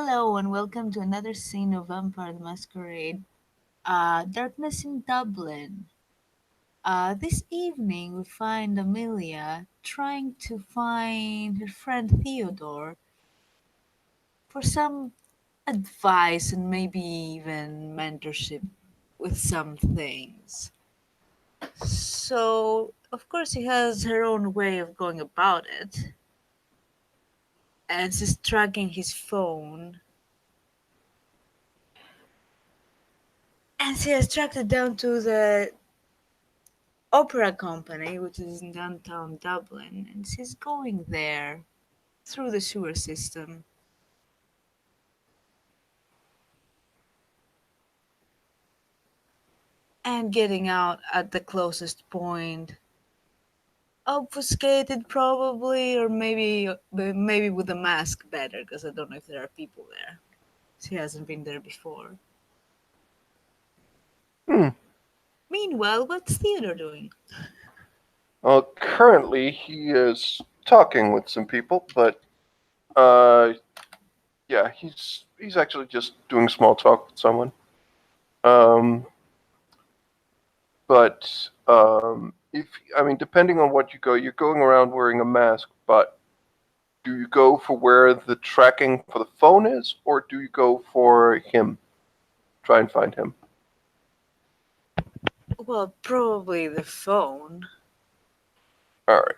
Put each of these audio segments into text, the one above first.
Hello and welcome to another scene of Vampire the Masquerade. Darkness in Dublin. This evening we find Amelia trying to find her friend Theodore for some advice and maybe even mentorship with some things. So, of course, she has her own way of going about it, and she's tracking his phone. And she has tracked it down to the opera company, which is in downtown Dublin, and she's going there through the sewer system and getting out at the closest point. Obfuscated, probably, or maybe with a mask better, because I don't know if there are people there. She hasn't been there before. Hmm. Meanwhile, what's Theodore doing? Well, currently he is talking with some people, but uh, yeah, he's actually just doing small talk with someone. Um, but if I mean, depending on what you go, you're going around wearing a mask, but do you go for where the tracking for the phone is, or do you go for him? Try and find him. Well, probably the phone, All right.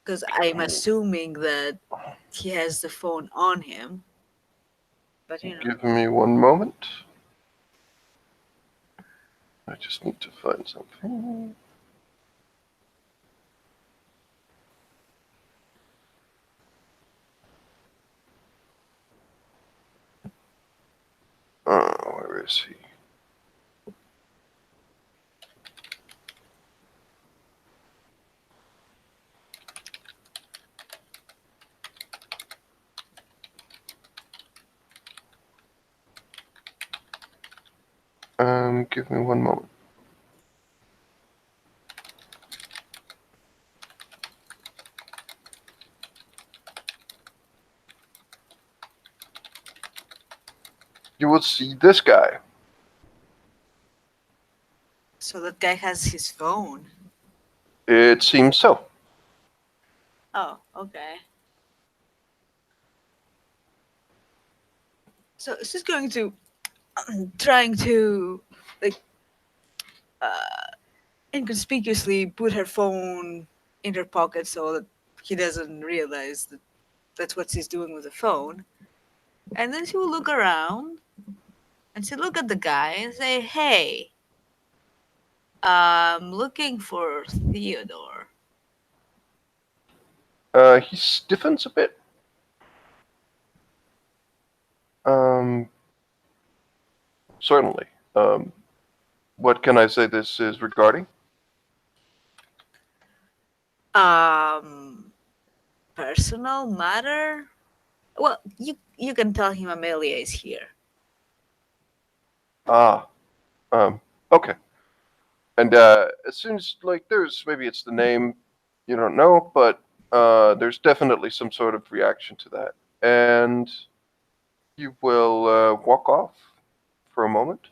because I'm assuming that he has the phone on him. But Give me one moment. I just need to find something. Where is he? Give me one moment. You will see this guy. so that guy has his phone. It seems so. Oh, okay. So she's going to trying to like inconspicuously put her phone in her pocket so that he doesn't realize that that's what she's doing with the phone. And then she will look around and she'll look at the guy and say, "Hey, I'm looking for Theodore." He stiffens a bit. Um, Certainly. What can I say this is regarding? Um, Personal matter. Well, you can tell him Amelia is here. Ah, um, okay. And as soon as, like, there's maybe it's the name you don't know, but there's definitely some sort of reaction to that. And you will walk off for a moment.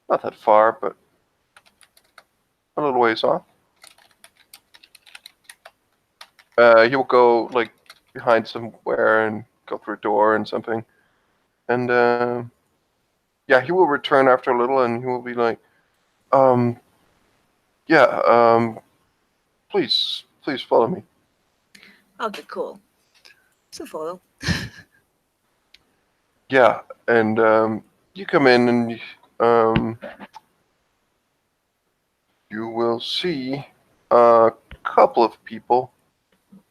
Not that far, but a little ways off. He will go, like, behind somewhere and go through a door and something. And yeah, he will return after a little and he will be like, um, yeah, please follow me. Okay, cool. So follow. Yeah, and you come in and you will see a couple of people.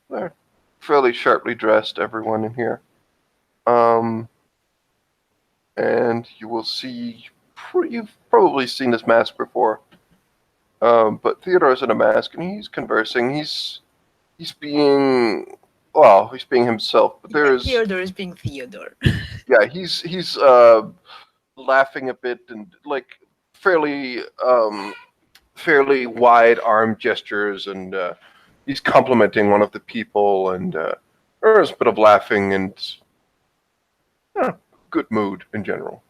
They're fairly sharply dressed, everyone in here. Um, and you will see, you've probably seen this mask before. But Theodore's in a mask and he's conversing. He's being, well, he's being himself. But there's, Theodore is being Theodore. yeah, he's laughing a bit and like fairly fairly wide arm gestures, and he's complimenting one of the people, and there's a bit of laughing, and yeah, good mood in general.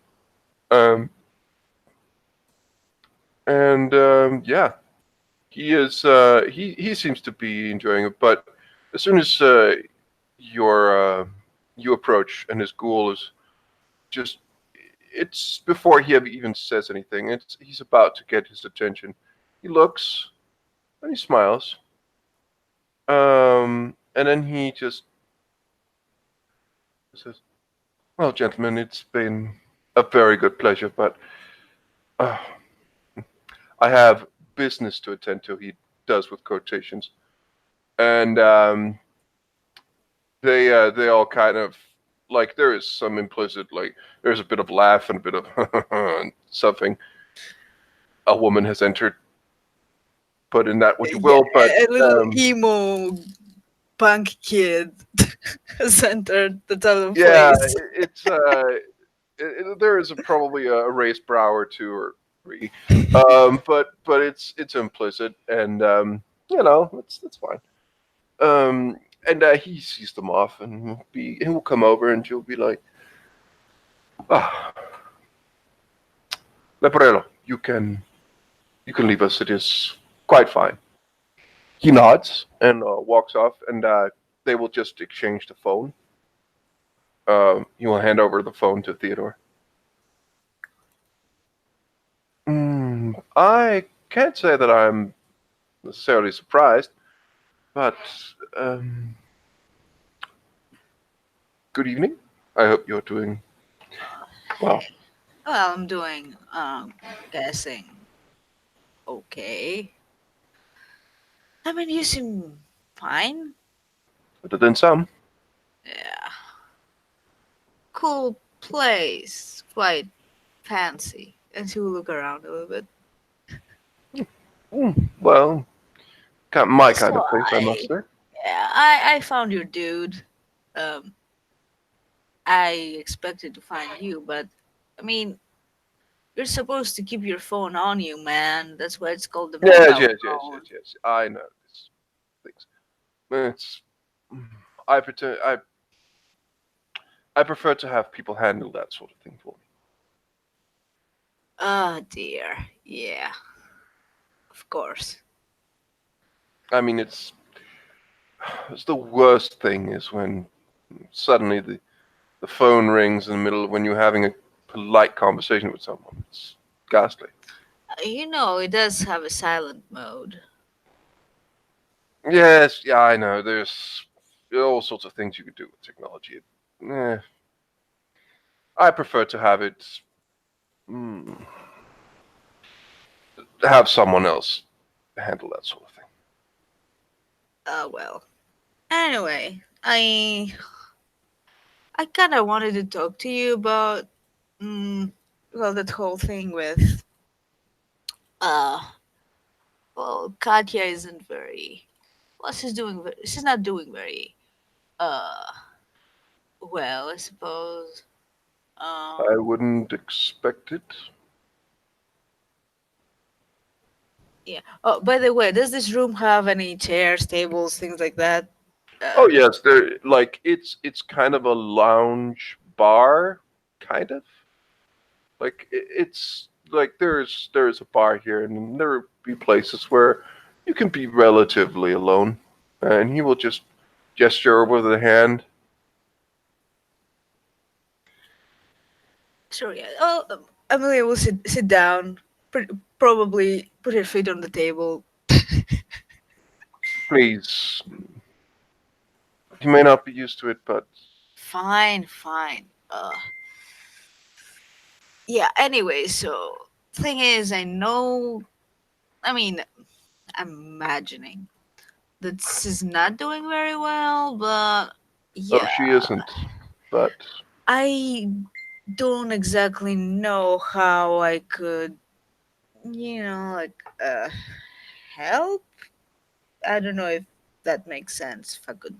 Um, and yeah, he seems to be enjoying it. But as soon as your you approach and his ghoul is just it's before he even says anything. He's about to get his attention. He looks and he smiles. And then he just says, "Well, gentlemen, it's been a very good pleasure, but uh, I have business to attend to." He does with quotations, and they all kind of like there is some implicit like there's a bit of laugh and a bit of something. A woman has entered. Put in that what you Yeah, will, but a little emo punk kid has entered the town yeah, place. there is probably a raised brow or two or three, but it's implicit, and that's fine. And he sees them off, and he'll come over, and she'll be like, "Ah, Leporello, you can leave us. It is quite fine." He nods and walks off, and they will just exchange the phone. He will hand over the phone to Theodore. I can't say that I'm necessarily surprised, but um, good evening. I hope you're doing well. Well, I'm doing, guessing, okay. I mean, you seem fine. Better than some. Yeah. Cool place. Quite fancy. And she will look around a little bit. Well, my So kind of place, I must say. yeah, I found your dude. Um, I expected to find you, but I mean, you're supposed to keep your phone on you, man. That's why it's called the Yes, mobile yes, yes, yes, phone. yes. I know these things. It's I pretend I prefer to have people handle that sort of thing for me. Oh dear. Yeah, of course. I mean, it's the worst thing is when suddenly the phone rings in the middle of when you're having a polite conversation with someone. It's ghastly. You know, it does have a silent mode. Yes, yeah, I know. There's all sorts of things you could do with technology. Eh, I prefer to have it mm, have someone else handle that sort of thing. Well. Anyway, I kind of wanted to talk to you about, mm, well, that whole thing with, uh, well, Katja isn't very, well, she's not doing very, uh, well, I suppose. I Um, wouldn't expect it. yeah. Oh, by the way, does this room have any chairs, tables, things like that? Oh Uh, yes, there like it's kind of a lounge bar, kind of. Like it's like there's a bar here, and there will be places where you can be relatively alone, and he will just gesture with a hand. sure, yeah. Oh, Amelia will sit down, probably put her feet on the table. Please, he may not be used to it, but Fine, fine. Yeah, anyway, so thing is, I know, I mean, I'm imagining that this is not doing very well, but oh, yeah, she isn't. But I don't exactly know how I could, like, help. I don't know if that makes sense. If I could,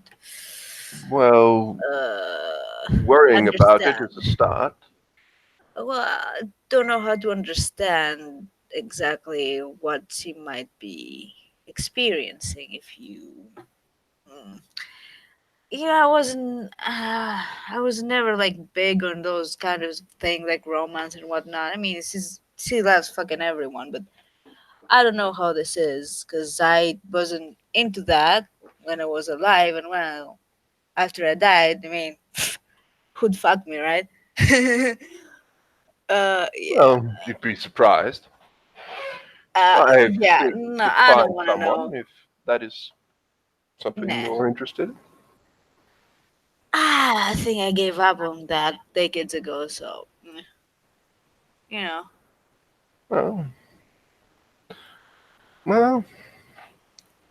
well, uh, worrying about it is a understand. start. Well, I don't know how to understand exactly what she might be experiencing if you. Mm. Yeah, I was never like big on those kind of things like romance and whatnot. I mean, she loves fucking everyone, but I don't know how this is because I wasn't into that when I was alive, and well, after I died, I mean, who'd fuck me, right? Yeah. Well, you'd be surprised. Yeah. You No, could I don't find want to someone know. if that is something Nah. you're interested in. I think I gave up on that decades ago. So, you know, Well, well,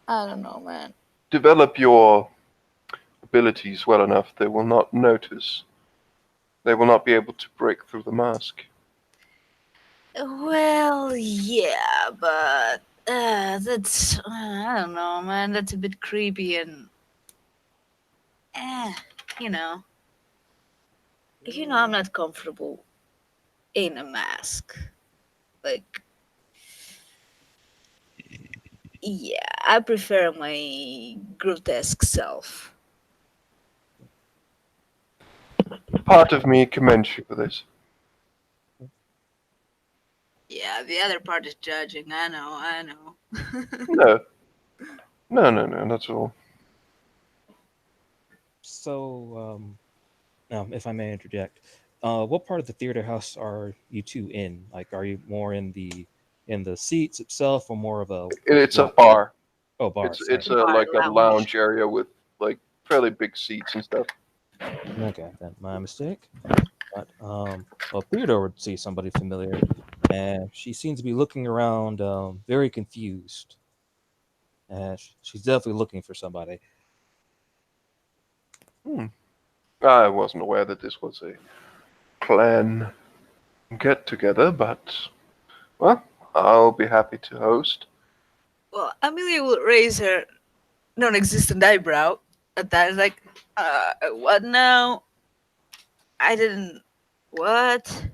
I don't know, man. develop your abilities well enough, they will not notice. They will not be able to break through the mask. Well, yeah, but that's I don't know, man. That's a bit creepy and eh, you know, I'm not comfortable in a mask. Like, yeah, I prefer my grotesque self. Part of me commends you for this. Yeah, the other part is judging. I know. No, no, not at all. So, if I may interject, what part of the theater house are you two in? Like, are you more in the seats itself, or more of a It's a walk through? bar. Oh, bar. It's Sorry. a Bar like a lounge. lounge area with like fairly big seats and stuff. Okay, then my mistake. But well, Theodore would see somebody familiar, and she seems to be looking around, very confused. And she's definitely looking for somebody. Hmm. I wasn't aware that this was a clan get together, but well, I'll be happy to host. Well, Amelia will raise her non-existent eyebrow at that. Like, what now? I didn't. What?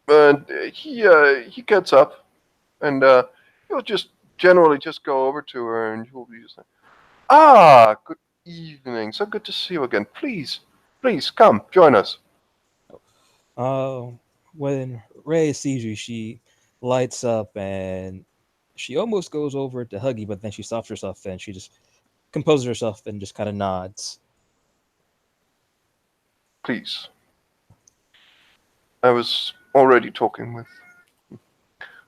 And he gets up and he'll just generally just go over to her and he'll be just like, "Ah, good evening. So good to see you again. Please come join us." Uh, when Rhea sees you, she lights up and she almost goes over to hug you, but then she stops herself and she just composes herself and just kind of nods. Please. I was already talking with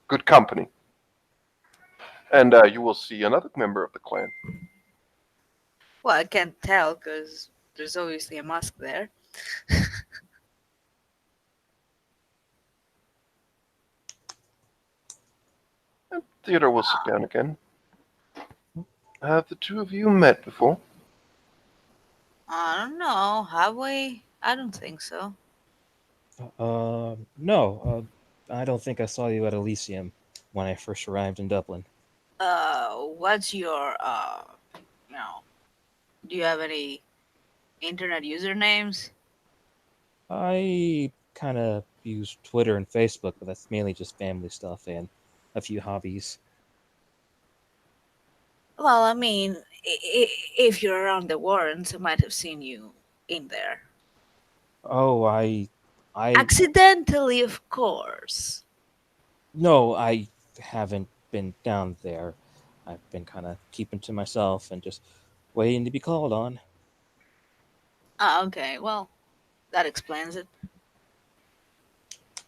good company, and you will see another member of the clan. Well, I can't tell because there's obviously a mask there. And Theodore will sit down again. Have the two of you met before? I don't know. Have we? I don't think so. No, I don't think I saw you at Elysium when I first arrived in Dublin. What's your you know? Do you have any internet usernames? I kind of use Twitter and Facebook, but that's mainly just family stuff and a few hobbies. Well, I mean, if you're around the Warrens, I might have seen you in there. Oh, I, Accidentally, of course. no, I haven't been down there. I've been kind of keeping to myself and just waiting to be called on. Ah, okay. Well, that explains it.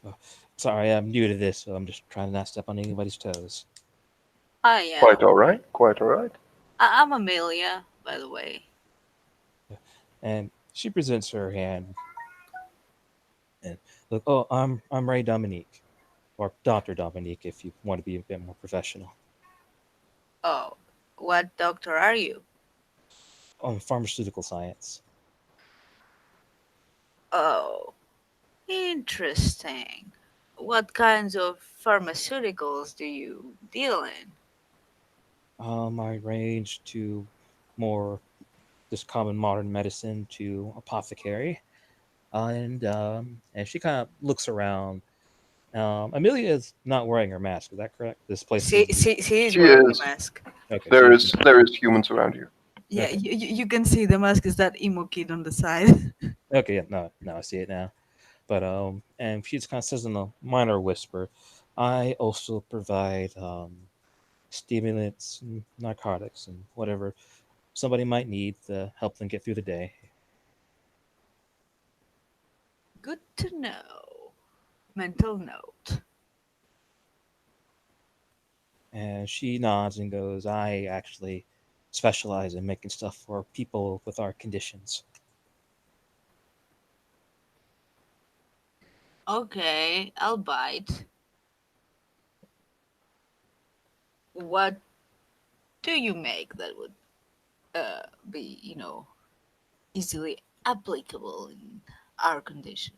Uh, Sorry, I'm new to this, so I'm just trying to not step on anybody's toes. Ah, yeah. Quite all right. Quite all right. I'm Amelia, by the way. And she presents her hand and look, oh, I'm Ray Dominique, or Doctor Dominique, if you want to be a bit more professional. Oh, what doctor are you? Pharmaceutical science. Oh, interesting. What kinds of pharmaceuticals do you deal in? I range to more just common modern medicine to apothecary, and she kind of looks around. Amelia is not wearing her mask. Is that correct? This place is She is She wearing a is. okay. There is humans around here. Yeah, Okay. you can see the mask is that emo kid on the side. Okay, yeah, no, no, I see it now. But and she just kind of says in a minor whisper, I also provide stimulants, and narcotics, and whatever somebody might need to help them get through the day. Good to know. Mental note. And she nods and goes, I actually specialize in making stuff for people with our conditions. Okay, I'll bite. What do you make that would be, easily applicable in our condition?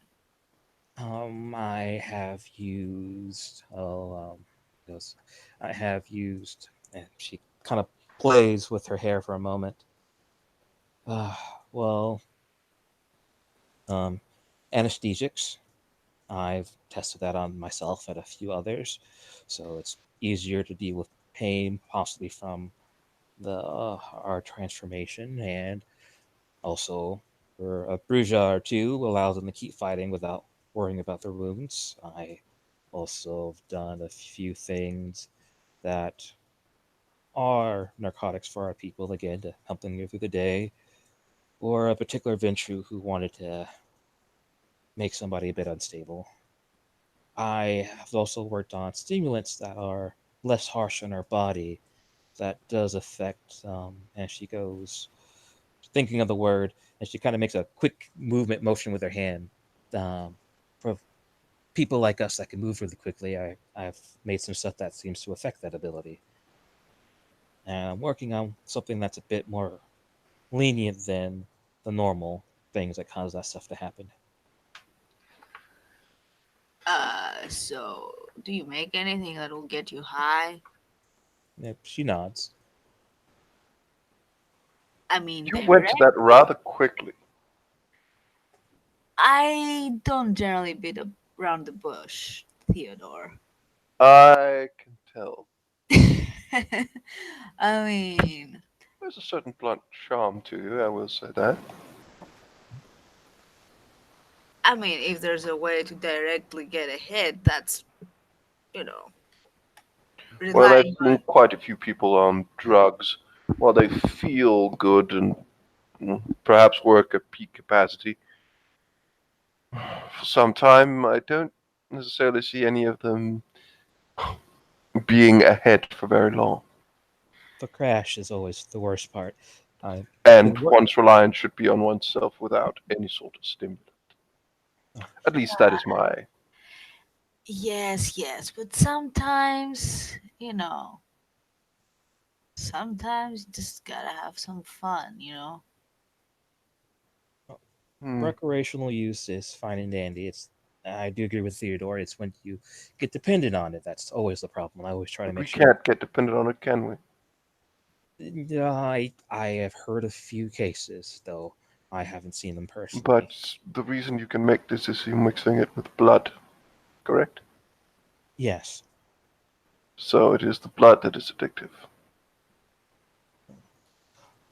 I have used, goes, I have used, and she kind of plays with her hair for a moment. Uh, well, um, anesthesics. I've tested that on myself and a few others, so it's easier to deal with pain, possibly from the our transformation, and also for a bruise or two allows them to keep fighting without worrying about their wounds. I also have done a few things that are narcotics for our people, again, to help them get through the day, or a particular Ventru who wanted to make somebody a bit unstable. I have also worked on stimulants that are less harsh on our body. That does affect, and she goes, thinking of the word, and she kind of makes a quick movement motion with her hand. Um, for people like us that can move really quickly, I've made some stuff that seems to affect that ability. And I'm working on something that's a bit more lenient than the normal things that cause that stuff to happen. So do you make anything that will get you high? Yep, she nods. I mean, You went to that directly. rather quickly. I don't generally beat around the bush, Theodore. I can tell. I mean, There's a certain blunt charm to you, I will say that. if there's a way to directly get ahead, that's, you know, Well, I've relying seen on. quite a few people on drugs. While they feel good and perhaps work at peak capacity, for some time I don't necessarily see any of them being ahead for very long. The crash is always the worst part. I've And been work. one's reliance should be on oneself without any sort of stimulant. Oh, At least that is my. Yes, yes, but sometimes, sometimes you just gotta have some fun. oh, Hmm. recreational use is fine and dandy. It's I do agree with Theodore. It's when you get dependent on it that's always the problem. I always try to But make we sure. can't get dependent on it, can we? Yeah, I have heard a few cases, though I haven't seen them personally. But the reason you can make this is you mixing it with blood, correct? Yes, So it is the blood that is addictive.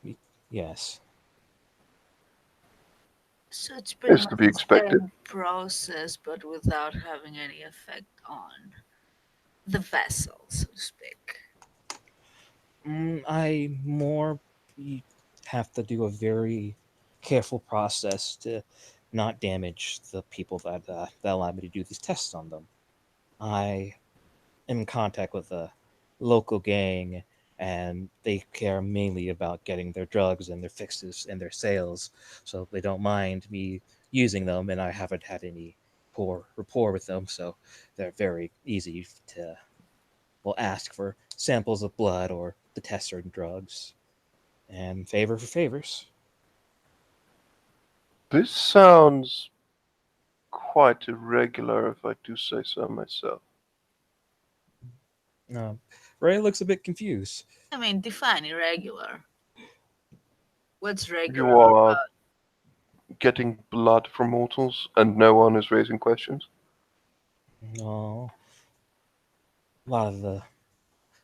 y- yes. So it's pretty Is to much be the expected. same process, but without having any effect on the vessel, so to speak. I more y- have to do a very careful process to not damage the people that allow me to do these tests on them. I am in contact with a local gang, and they care mainly about getting their drugs and their fixes and their sales, so they don't mind me using them, and I haven't had any poor rapport with them, so they're very easy to will ask for samples of blood or to test certain drugs, and favor for favors. This sounds quite irregular, if I do say so myself. Ray looks a bit confused. Define irregular. What's regular You are about? getting blood from mortals, and no one is raising questions. No, a lot of the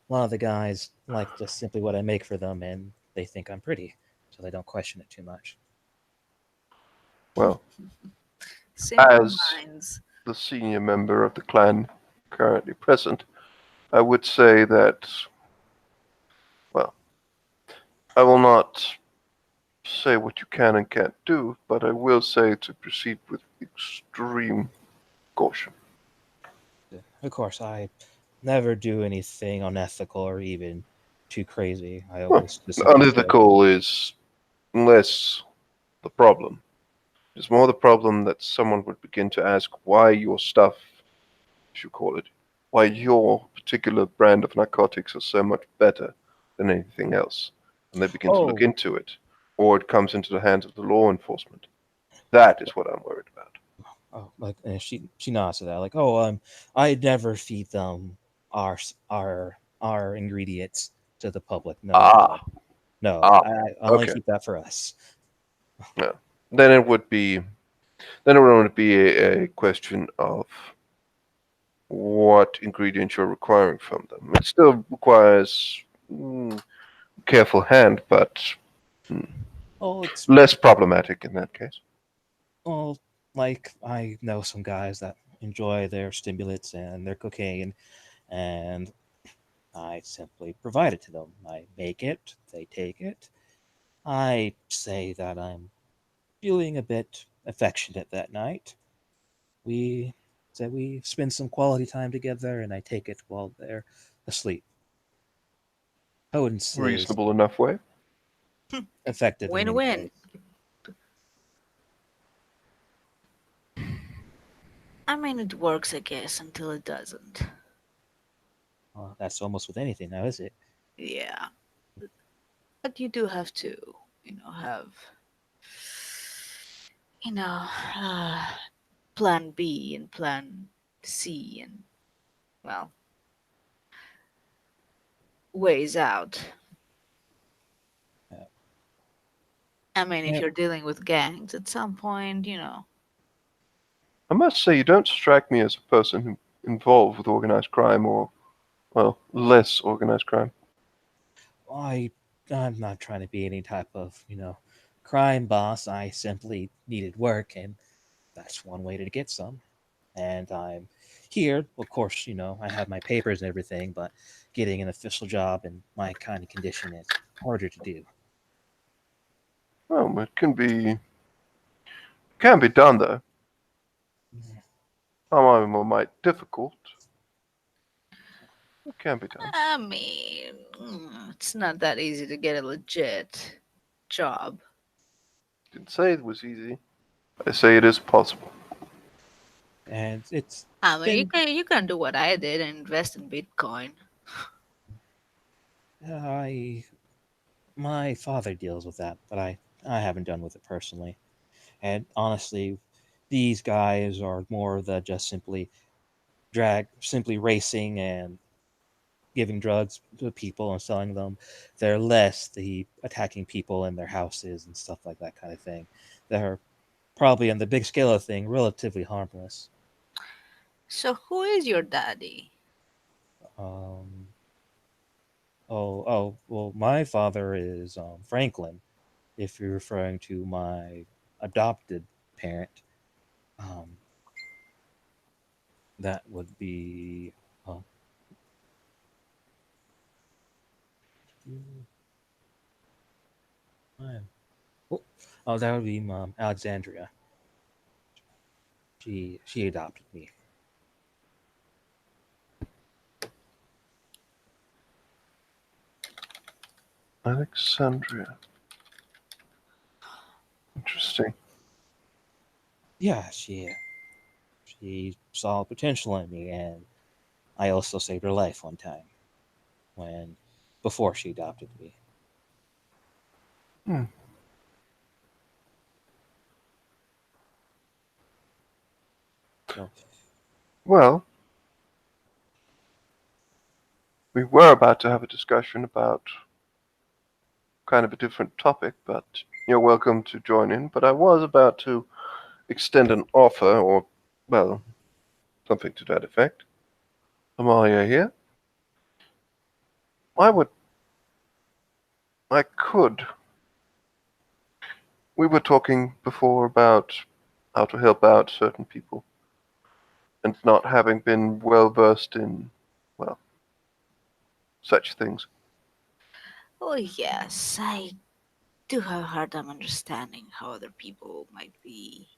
a lot of the guys like just simply what I make for them, and they think I'm pretty. so they don't question it too much. Well, Simple as minds. the senior member of the clan currently present, I would say that, well, I will not say what you can and can't do, but I will say to proceed with extreme caution. Of course, I never do anything unethical or even too crazy. I Well, always just simply say, unethical is less the problem. It's more the problem that someone would begin to ask why your stuff, as you call it, why your particular brand of narcotics are so much better than anything else. And they begin to look "Oh, into it, or it comes into the hands of the law enforcement. That is what I'm worried about. oh," like, and she nods to that, like, "Oh, I never feed them our ingredients to the public. No, no, Ah, no. ah, I only okay. keep that for us." No. Then it would be, then it would only be a question of what ingredients you're requiring from them. It still requires careful hand, but mm, Oh, it's less problematic in that case. well, like I know some guys that enjoy their stimulants and their cocaine, and I simply provide it to them. I make it, they take it. I say that I'm feeling a bit affectionate that night. We say we spend some quality time together, and I take it while they're asleep. I wouldn't say it's Reasonable enough way. effective in Win many win. ways. I mean, it works, I guess, until it doesn't. That's almost with anything now, is it? Yeah. But you do have to, have, you know, uh, plan B and plan C and, well, ways out. Uh, I mean, if yeah, you're dealing with gangs, at some point, I must say, you don't strike me as a person who involved with organized crime or, well, less organized crime. I I'm not trying to be any type of crime boss. I simply needed work, and that's one way to get some. And I'm here, of course. I have my papers and everything, but getting an official job in my kind of condition is harder to do. Well, it can be done though. Some more might difficult. It can be done. I mean, it's not that easy to get a legit job. Didn't say it was easy. I say it is possible. And it's I mean, you been can you can do what I did and invest in Bitcoin. I my father deals with that, but I haven't done with it personally. And honestly, these guys are more the just simply racing and giving drugs to people and selling them. They're less the attacking people in their houses and stuff like that kind of thing. They're probably on the big scale of thing relatively harmless. So who is your daddy? Um, well, my father is Franklin. If you're referring to my adopted parent, um, that would be. Uh, oh, that would be Alexandria. She adopted me. Alexandria. Interesting. Yeah, she saw potential in me, and I also saved her life one time when before she adopted me. Hmm. So Well, we were about to have a discussion about kind of a different topic, but you're welcome to join in. But I was about to extend an offer, or, well, something to that effect. Amelia here. I would, I could We were talking before about how to help out certain people, and not having been well versed in, well, such things. Oh, yes, I do have a hard time understanding how other people might be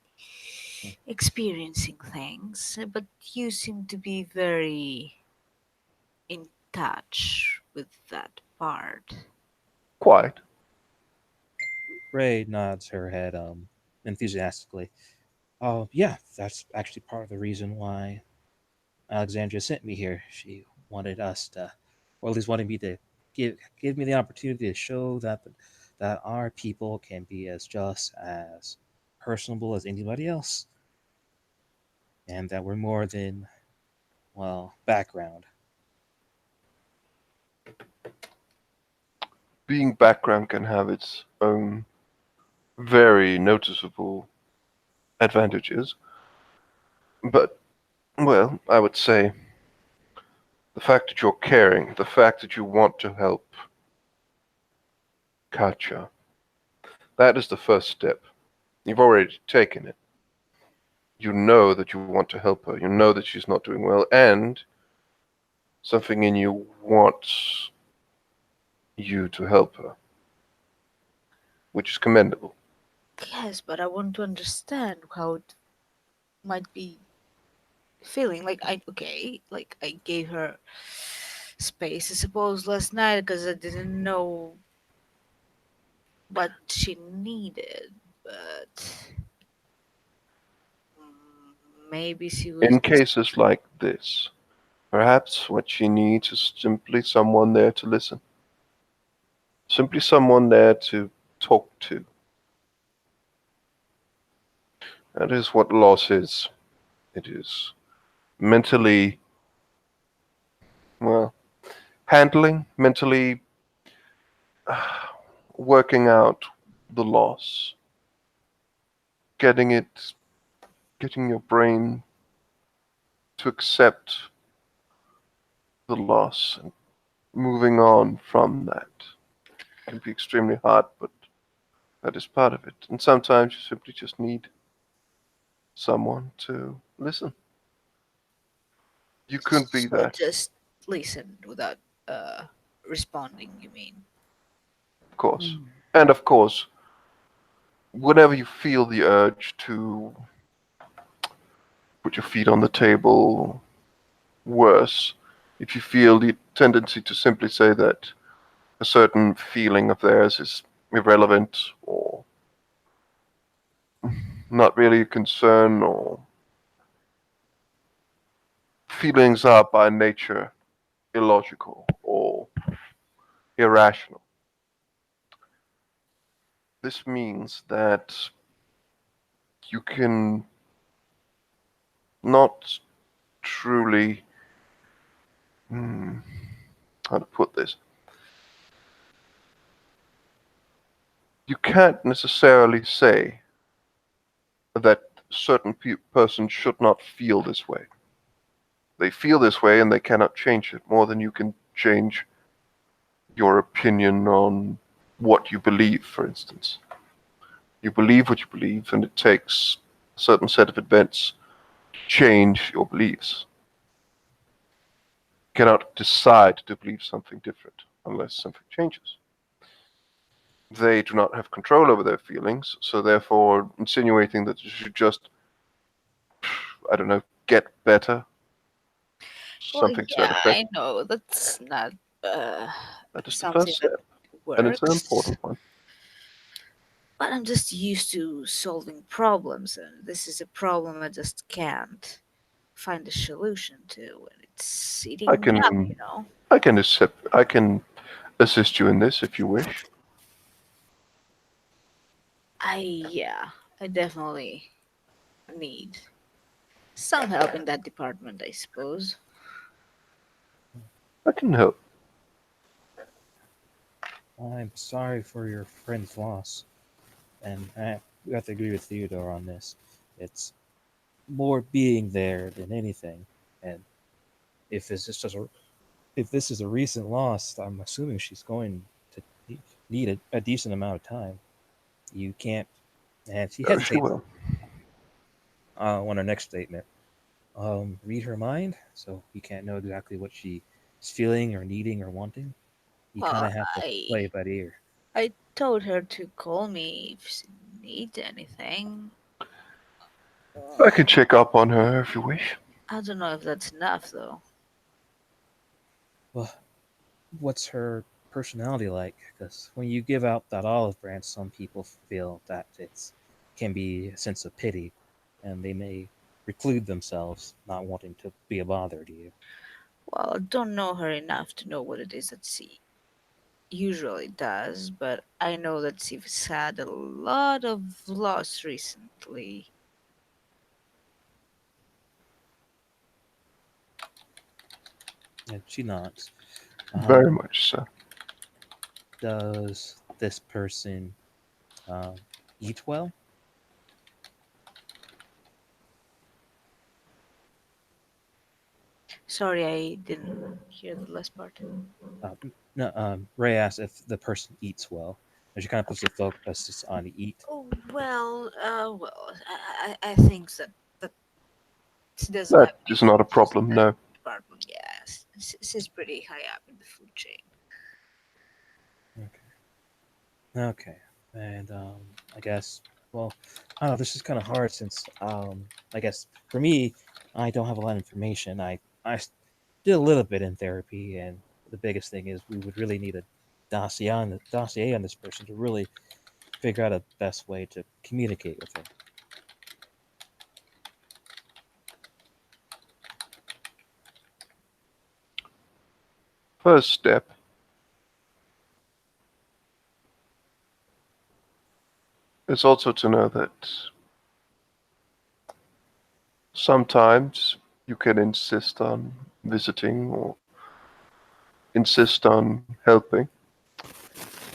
experiencing things, but you seem to be very in touch with that part. Quite. Ray nods her head enthusiastically. Oh, yeah, that's actually part of the reason why Alexandria sent me here. She wanted us to, or at least wanted me to give me the opportunity to show that our people can be as just as personable as anybody else, and that we're more than background. Being background can have its own very noticeable advantages, but, well, I would say the fact that you're caring, the fact that you want to help Katja, that is the first step. You've already taken it. You know that you want to help her. You know that she's not doing well, and something in you wants you to help her, which is commendable. Yes, but I want to understand how it might be feeling. Like, I gave her space, I suppose, last night because I didn't know what she needed, but maybe she was In just. cases like this, perhaps what she needs is simply someone there to listen, simply someone there to talk to. That is what loss is. It is mentally, well, handling, mentally working out the loss, getting it, getting your brain to accept the loss and moving on from that. It can be extremely hard, but that is part of it. And sometimes you simply just need someone to listen. You couldn't be So that, just listen without uh, responding, you mean? of course. And of course, whenever you feel the urge to put your feet on the table, worse, if you feel the tendency to simply say that a certain feeling of theirs is irrelevant or not really a concern, or feelings are by nature illogical or irrational. This means that you can not truly, hmm, how to put this, you can't necessarily say that certain persons should not feel this way. They feel this way and they cannot change it more than you can change your opinion on what you believe, for instance. You believe what you believe, and it takes a certain set of events to change your beliefs. You cannot decide to believe something different unless something changes. They do not have control over their feelings, so therefore insinuating that you should just, I don't know, get better, Well, something to that yeah, effect, I know that's not uh, that is the something first that step, and it's an works. important one. But I'm just used to solving problems, and this is a problem I just can't find a solution to, and it's I eating me up, can you know? I can assist you in this if you wish. Yeah, I definitely need some help in that department, I suppose. I can help. I'm sorry for your friend's loss, and we have to agree with Theodore on this. It's more being there than anything, and if this is just a if this is a recent loss, I'm assuming she's going to need a decent amount of time. You can't. And she She hesitates will. on her next statement. Read her mind, so you can't know exactly what she's feeling or needing or wanting. You kind Well, of have to I play it by the ear. I told her to call me if she needs anything. I can check up on her if you wish. I don't know if that's enough though. Well, what's her personality like? Because when you give out that olive branch, some people feel that it can be a sense of pity, and they may reclude themselves, not wanting to be a bother to you. Well, I don't know her enough to know what it is that she usually does, but I know that she's had a lot of loss recently. And she nods. Very Um, much so. does this person um, eat well? Sorry, I didn't hear the last part. No, Ray asks if the person eats well. And she kind of puts the focus on eat. Oh well, I think that she doesn't That have any is not a issues in problem, that no. department. Yes, she's pretty high up in the food chain. Okay. Okay. And I guess, well, I don't know. This is kind of hard since I guess for me, I don't have a lot of information. Did a little bit in therapy, and the biggest thing is we would really need a dossier on this person to really figure out a best way to communicate with her. First step is also to know that sometimes you can insist on visiting or insist on helping,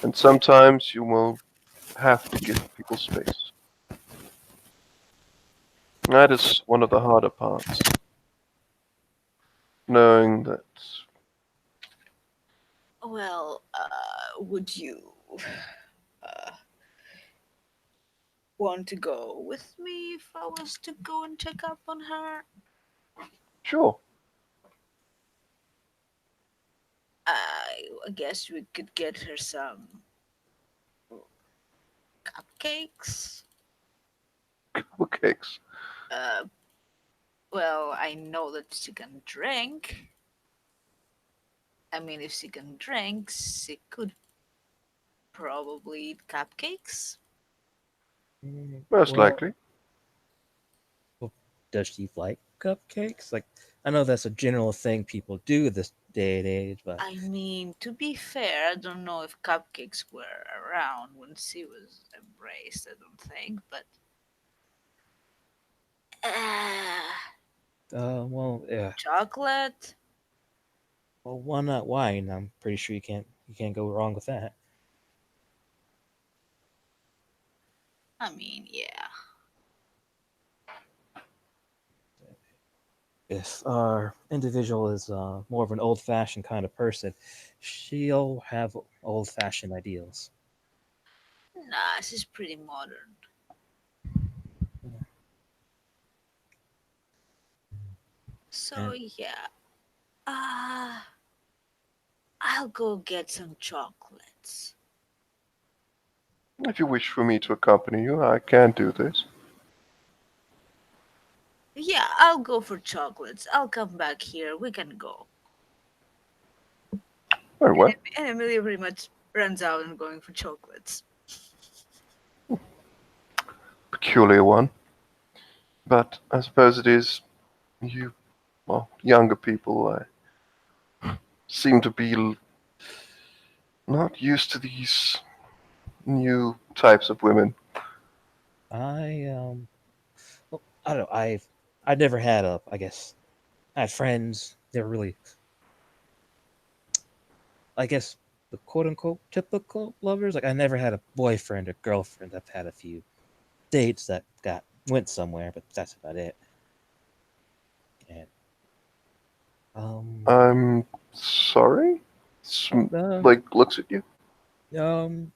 and sometimes you will have to give people space. That is one of the harder parts, knowing that. Well, would you uh, want to go with me if I was to go and check up on her? Sure. I guess we could get her some cupcakes. Cupcakes. Uh, well, I know that she can drink. I mean, if she can drink, she could probably eat cupcakes. Most Well, likely. well, does she like cupcakes? Like, I know that's a general thing people do this day and age, but I mean, to be fair, I don't know if cupcakes were around when she was embraced. I don't think, but uh, well, yeah. chocolate. Well, why not wine? I'm pretty sure you can't go wrong with that. I mean, yeah. If our individual is more of an old-fashioned kind of person, she'll have old-fashioned ideals. Nah, she's pretty modern. So And yeah. Uh, I'll go get some chocolates. If you wish for me to accompany you, I can do this. Yeah, I'll go for chocolates. I'll come back here. We can go. Very well. And Amelia pretty much runs out and going for chocolates. Peculiar one. But I suppose it is you, well, younger people seem to be not used to these new types of women. I well, I don't know. I never had I guess I had friends. They were really, I guess, the quote unquote typical lovers. Like I never had a boyfriend or girlfriend. I've had a few dates that got went somewhere, but that's about it. And um I'm sorry? uh, Like, looks at you.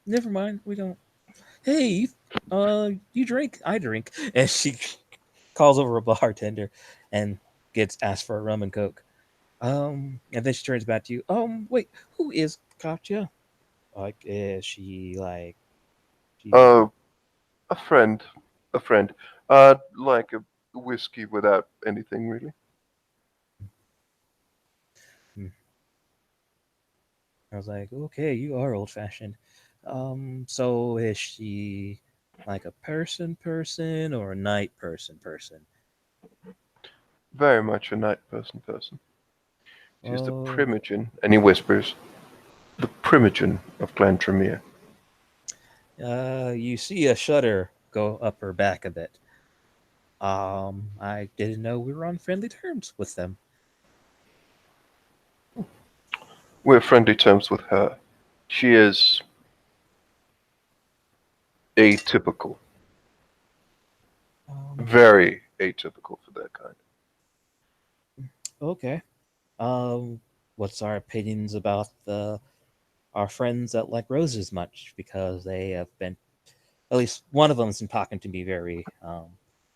never mind. We don't. Hey, You drink, I drink. And she calls over a bartender and gets asked for a rum and coke. And then she turns back to you. Wait, who is Katja? Like, is she like she? Uh, a friend, a friend. Like a whiskey without anything really. Hmm. I was like, okay, you are old fashioned. So is she like a person or a night person? Very much a night person. She's the Oh, primogen, and he whispers, the primogen of Clan Tremere. you see a shudder go up her back a bit. I didn't know we were on friendly terms with them. We're friendly terms with her. She is atypical, Um, very atypical for that kind. okay. Um, what's our opinions about our friends that like roses much because they have been at least one of them's been talking to me very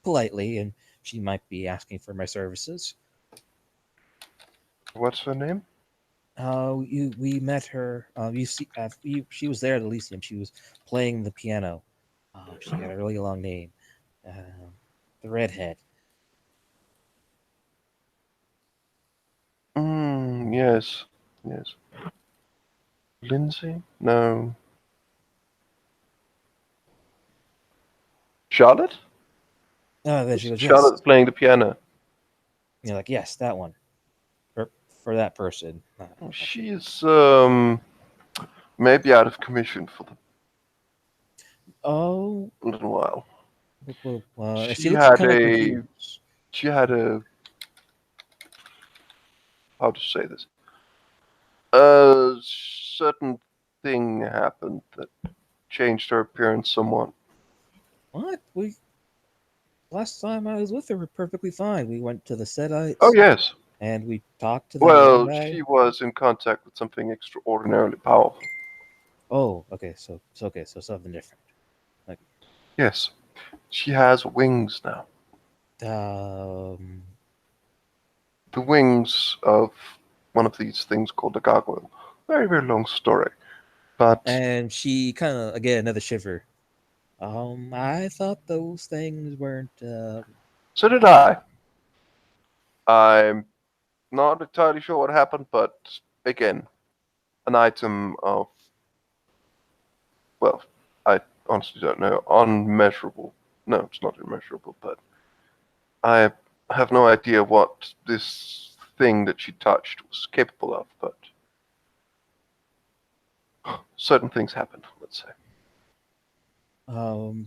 politely, and she might be asking for my services. What's her name? We met her. She was there at Elysium. She was playing the piano. She had a really long name. Uh, the redhead. Yes, yes. Lindsay? No. Charlotte? Then she Is goes, yes. Charlotte playing the piano? You're like, yes, that one. For that person. Okay. She's maybe out of commission for Oh, a little while. she She looks had kind of a confused. she had a how to say this? A certain thing happened that changed her appearance somewhat. What? We last time I was with her, we were perfectly fine. We went to the Oh Setites yes. and we talked to that one Well, guy. she was in contact with something extraordinarily powerful. Oh, okay, so something different. Like, Yes. She has wings now. um, The wings of one of these things called a gargoyle. Very, very long story. But and she kind of again another shiver. I thought those things weren't. so did I. I'm not entirely sure what happened, but again, an item of, well, I honestly don't know, unmeasurable. No, it's not immeasurable, but I have no idea what this thing that she touched was capable of, but certain things happened, let's say.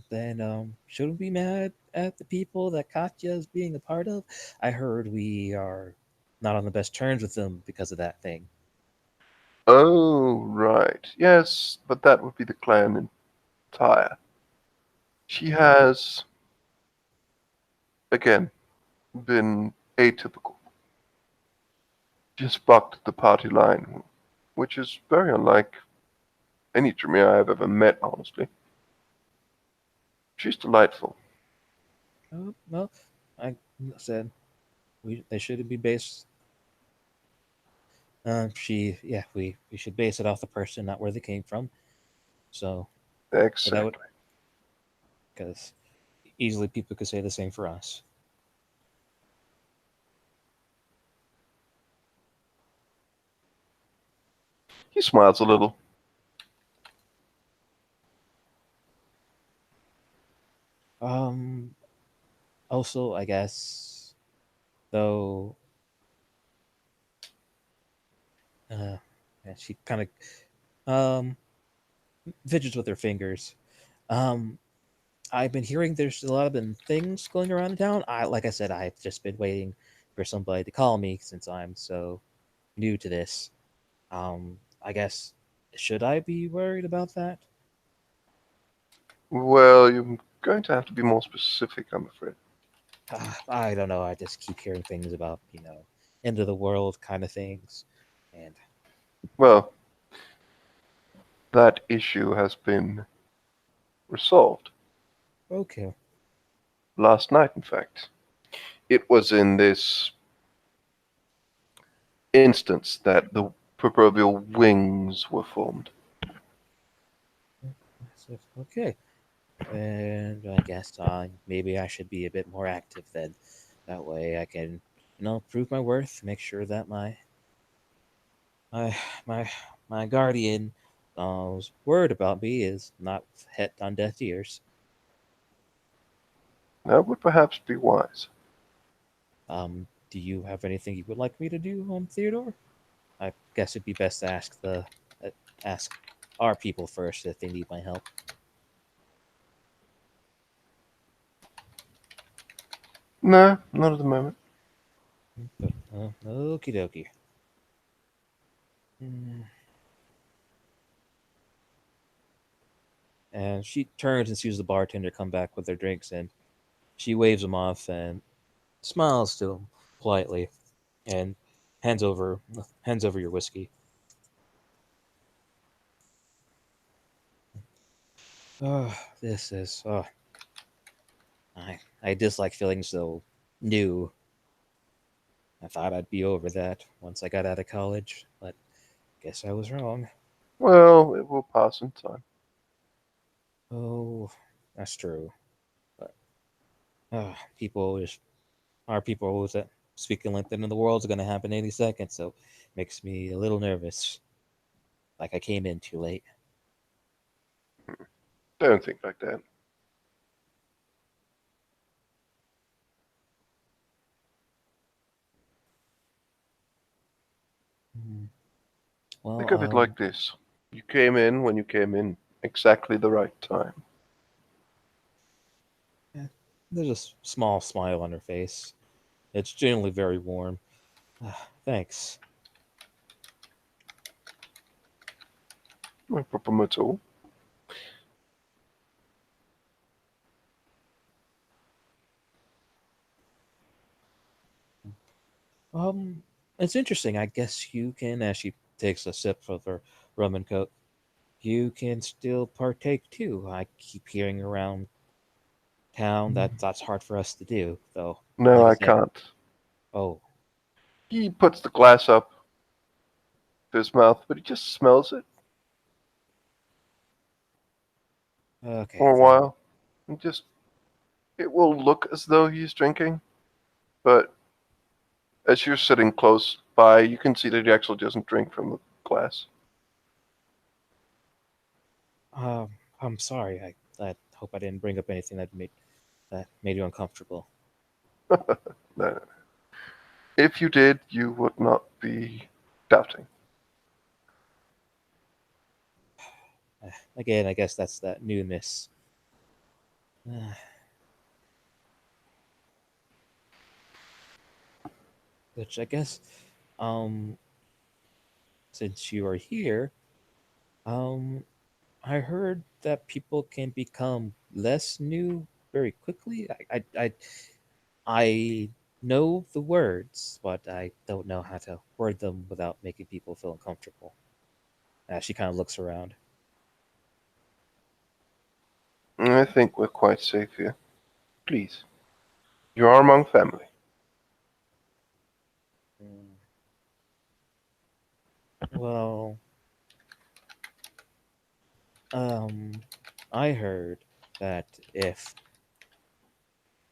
Then shouldn't be mad at the people that Katya is being a part of. I heard we are not on the best terms with them because of that thing. Oh, right. Yes, but that would be the clan entire. She has, again, been atypical. Just bucked the party line, which is very unlike any Tremere I've ever met, honestly. She's delightful. Oh, well, I said they shouldn't be based. We should base it off the person, not where they came from. So, but that would Exactly. because easily people could say the same for us. He smiles a little. Um, Also, I guess though, uh, yeah, she kind of fidgets with her fingers. Um, I've been hearing there's a lot of been things going around in town. Like I said, I've just been waiting for somebody to call me since I'm so new to this. I guess should I be worried about that? Well, you're going to have to be more specific, I'm afraid. I don't know. I just keep hearing things about end of the world kind of things, and Well, that issue has been resolved. Okay. Last night, in fact. It was in this instance that the proverbial wings were formed. Okay. And I guess maybe I should be a bit more active then. That way I can, prove my worth, make sure that my my my guardian word about me is not hit on deaf ears. That would perhaps be wise. Do you have anything you would like me to do, Theodore? I guess it'd be best to uh, ask our people first if they need my help. No, not at the moment. But okie dokie. Mm. And she turns and sees the bartender come back with their drinks, and she waves him off and smiles to him politely, and hands over your whiskey. Oh, this is I dislike feeling so new. I thought I'd be over that once I got out of college, but guess I was wrong. Well, it will pass in time. Oh, that's true. But people just our people always speaking like the end of the world's gonna happen any second, so makes me a little nervous. Like I came in too late. Don't think like that. Hmm. Well, Think of it like this. You came in when you came in exactly the right time. yeah, there's a small smile on her face. It's genuinely very warm. Thanks. No problem at all. Um, it's interesting. I guess you can, as she takes a sip of her rum and coke, you can still partake too. I keep hearing around town that that's hard for us to do, though. No, Like I I said, can't. oh, He puts the glass up to his mouth, but he just smells it for okay, a then. while. And just, it will look as though he's drinking, but as you're sitting close by, you can see that he actually doesn't drink from the glass. Um, I'm sorry. I hope I didn't bring up anything that made you uncomfortable. No. If you did, you would not be doubting. Again, I guess that's that newness. Which I guess, um, since you are here, um, I heard that people can become less new very quickly. I know the words, but I don't know how to word them without making people feel uncomfortable. She kind of looks around. I think we're quite safe here. Please, you are among family. Mm. Well, um, I heard that if,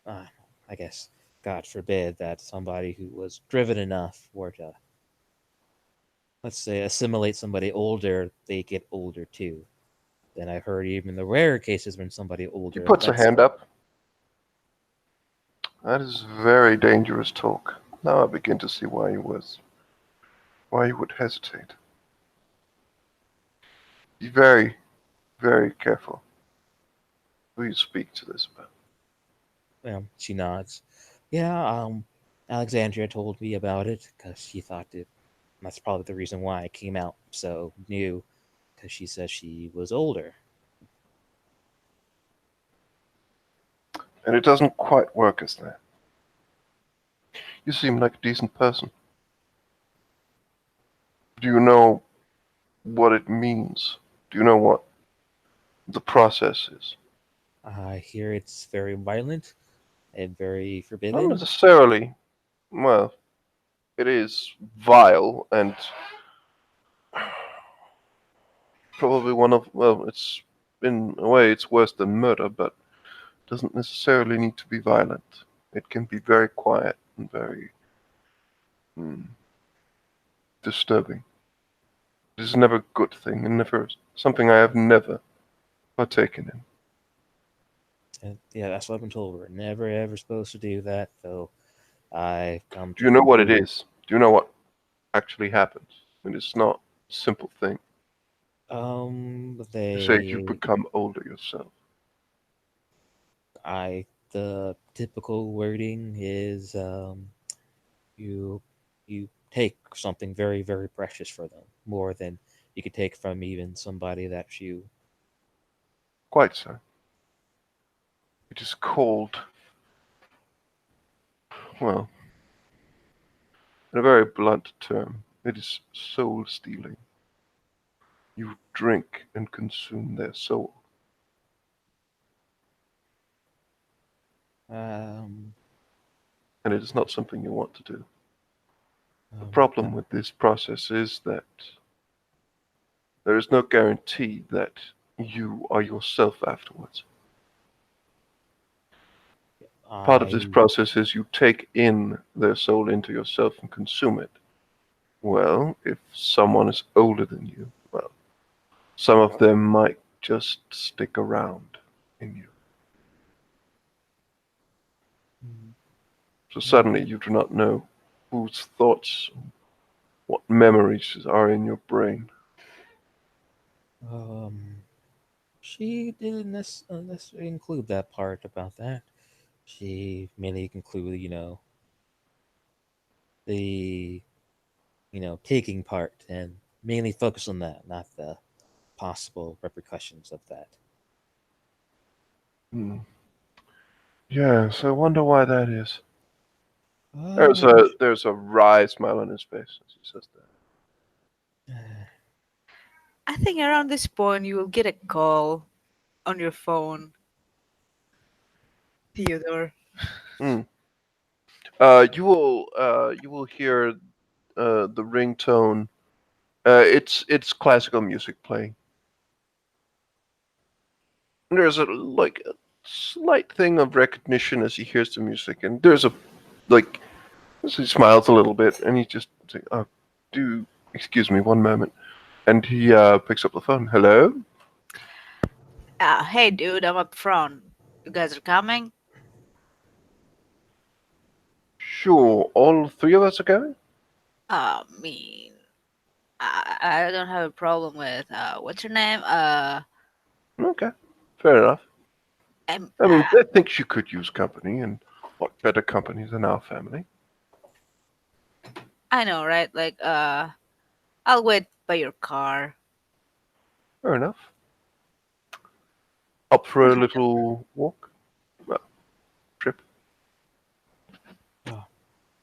uh, I guess, God forbid, that somebody who was driven enough were to, let's say, assimilate somebody older, they get older too. Then I've heard even the rare cases when somebody He older puts a lets hand up. That is very dangerous talk. Now I begin to see why you would hesitate. Be very, very careful who you speak to this about. She nods. Yeah, Alexandria told me about it because she thought it. That's probably the reason why I came out so new, because she says she was older. And it doesn't quite work as that. You seem like a decent person. Do you know what it means? Do you know what the process is? I hear it's very violent and very Not forbidden. necessarily. Well, it is vile and probably one of, well, it's in a way it's worse than murder, but doesn't necessarily need to be violent. It can be very quiet and very mm, disturbing. It is never a good thing and never something I have never partaken in. And yeah, that's what I've been told. We're never ever supposed to do that, though. I've come Do to you the know what it conclusion. is? Do you know what actually happens? It is not a simple thing. You say you They, become older yourself. I, the typical wording is, you, you take something very, very precious for them, more than you could take from even somebody that you. Quite so. It is called, well, in a very blunt term, it is soul stealing. You drink and consume their soul. Um, And it is not something you want to do. The um, problem with this process is that there is no guarantee that you are yourself afterwards. Part of this I, process is you take in their soul into yourself and consume it. Well, if someone is older than you, well, some of them might just stick around in you. So suddenly you do not know whose thoughts, what memories are in your brain. um, she didn't necessarily include that part about that. She mainly included, the taking part, and mainly focus on that, not the possible repercussions of that. Hmm. Yes, I wonder why that is. There's I'm a there's a wry smile on his face as he says that. I think around this point you will get a call on your phone, Theodore. Hmm. You will hear the ringtone. It's classical music playing. And there's a like a slight thing of recognition as he hears the music, and there's a like as he smiles a little bit, and he just say, "Oh, do excuse me one moment," and he picks up the phone. Hello. Hey dude, I'm up front. You guys are coming? Sure, all three of us are going. I mean, I don't have a problem with, what's your name? Okay, fair enough. Em- I mean, uh, I think she could use company, and what better company than our family? I know, right? Like, I'll wait by your car. Fair enough. Up for What a kind of, little walk? Well, trip. Oh,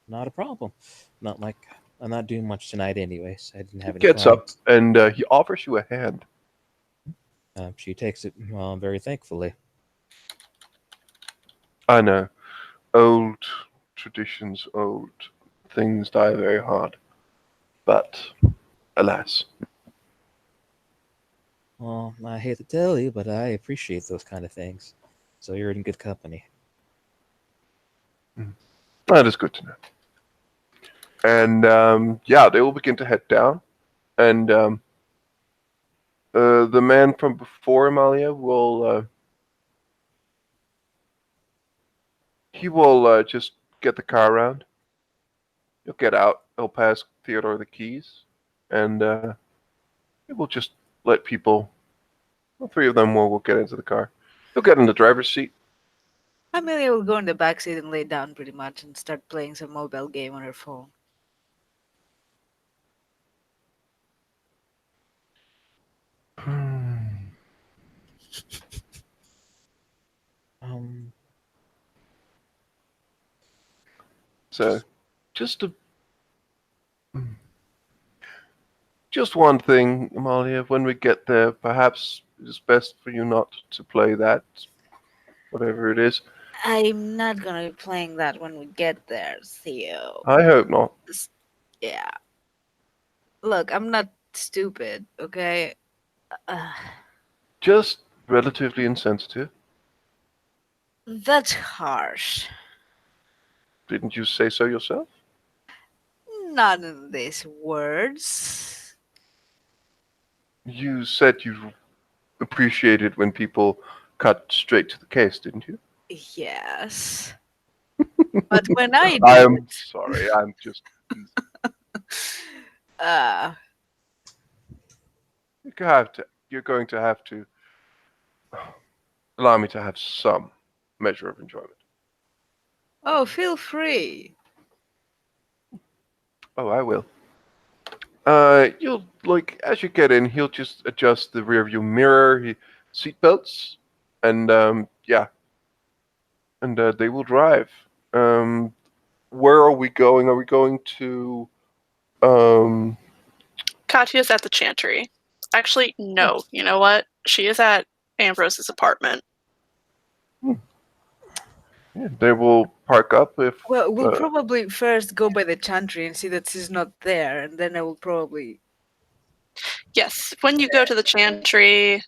not a problem. Not like I'm not doing much tonight, anyways. I didn't He have any gets up plans. and he offers you a hand. She takes it very thankfully. I know. Old traditions, old things die very hard. But, alas. Well, I hate to tell you, but I appreciate those kind of things. So you're in good company. Mm, that is good to know. And yeah, they will begin to head down. And the man from before Amalia will he will just get the car around. He'll get out. He'll pass Theodore the keys, and he will just let people. All three of them will get into the car. He'll get in the driver's seat. Amelia will go in the back seat and lay down pretty much and start playing some mobile game on her phone. Um, So, just a, just one thing, Amalia. When we get there, perhaps it is best for you not to play that. whatever it is. I'm not gonna be playing that when we get there, Theo. I hope not. S- Yeah. Look, I'm not stupid, okay? Uh, Just relatively insensitive. that's harsh. Didn't you say so yourself? Not in these words. You said you appreciated when people cut straight to the case, didn't you? Yes. But when I do I'm it, sorry. I'm just teasing. uh, You're going to have to allow me to have some measure of enjoyment. oh, feel free. Oh, I will. You'll like as you get in, he'll just adjust the rear view mirror, seatbelts, and yeah, and they will drive. Um, where are we going? Are we going to um? Katya's at the chantry. Actually, no. You know what? She is at Ambrose's apartment. Yeah, they will park up if. Well, we'll Uh, probably first go by the chantry and see that she's not there, and then I will probably. Yes, when you go to the chantry,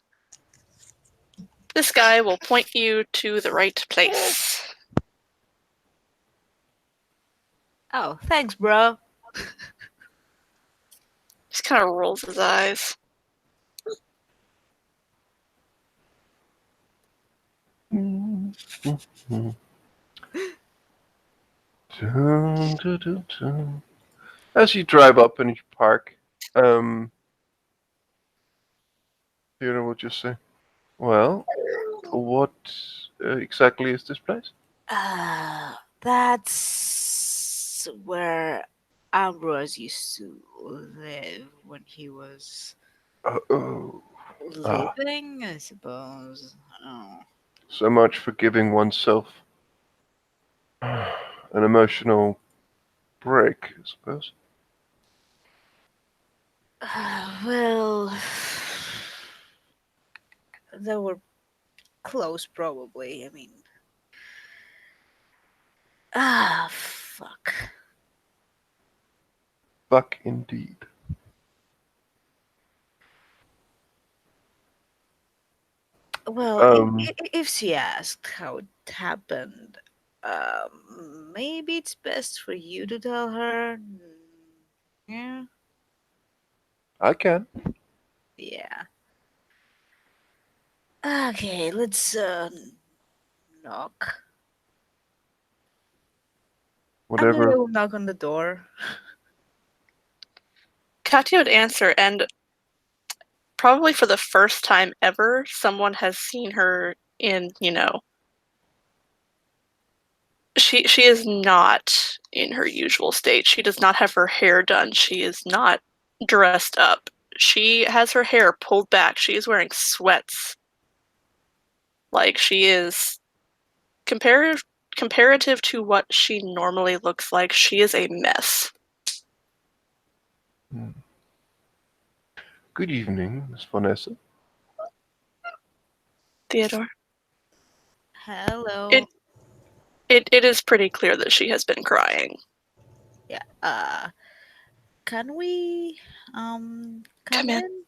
this guy will point you to the right place. Oh, thanks, bro. Just kind of rolls his eyes. as you drive up and you park, um, Theodore will just say, "Well, what exactly is this place?" That's where Ambrose used to live when he was Oh, ah, living, I suppose. Oh. so much for giving oneself an emotional break, I suppose. Well, they were close, probably. I mean, fuck. Fuck indeed. Well, Um, if she asked how it happened, maybe it's best for you to tell her. Yeah, I can. yeah. Okay, let's knock. Amelia Whatever. will knock on the door. Katya would answer, and probably for the first time ever, someone has seen her in, she is not in her usual state. She does not have her hair done. She is not dressed up. She has her hair pulled back. She is wearing sweats. Like she is comparative to what she normally looks like. She is a mess. Hmm. Good evening, Miss Vanessa. Theodore. Hello. It it is pretty clear that she has been crying. Yeah. Can we Come come in. in?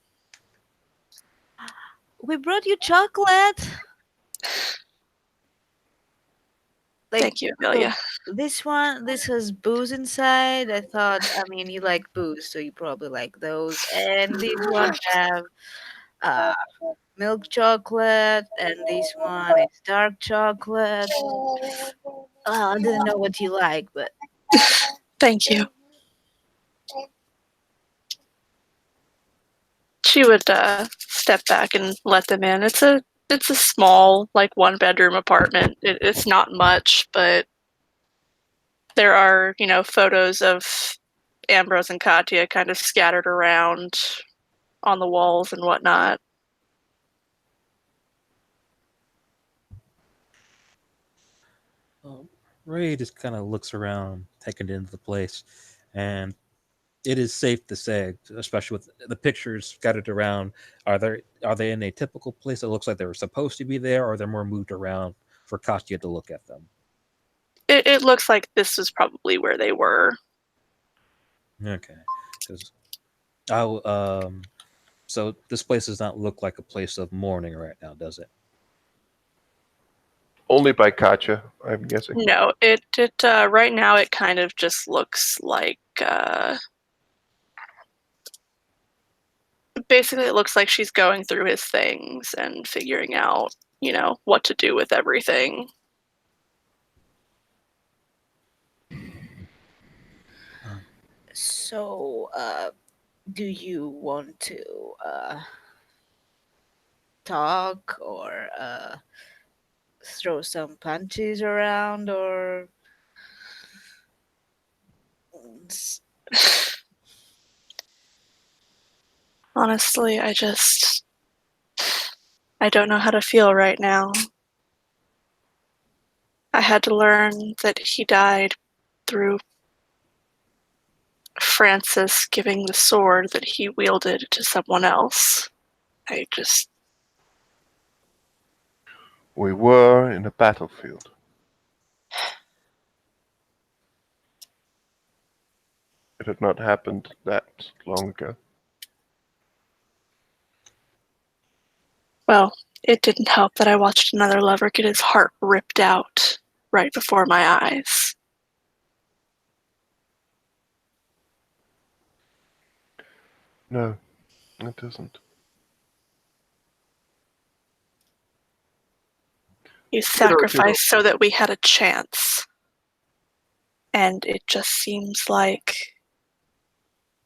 We brought you chocolate. Like Thank you, so Amelia. this has booze inside. I thought, I mean, you like booze, so you probably like those. And this one have uh milk chocolate, and this one is dark chocolate. I didn't know what you like, but Thank you. She would step back and let them in. It's a small, like, one bedroom apartment. It's not much, but there are, photos of Ambrose and Katya kind of scattered around on the walls and whatnot. Um, Ray just kind of looks around, taking it into the place, and it is safe to say, especially with the pictures scattered around, are they in a typical place that looks like they were supposed to be there, or they're more moved around for Katja to look at them. It looks like this was probably where they were. Okay, because so this place does not look like a place of mourning right now, does it? Only by Katja, I'm guessing. No, it right now it kind of just looks like basically it looks like she's going through his things and figuring out, what to do with everything. So, do you want to talk or throw some punches around or Honestly, I don't know how to feel right now. I had to learn that he died through Francis giving the sword that he wielded to someone else. We were in a battlefield. It had not happened that long ago. Well, it didn't help that I watched another lover get his heart ripped out right before my eyes. No, it doesn't. You Theodore, sacrificed so that we had a chance. And it just seems like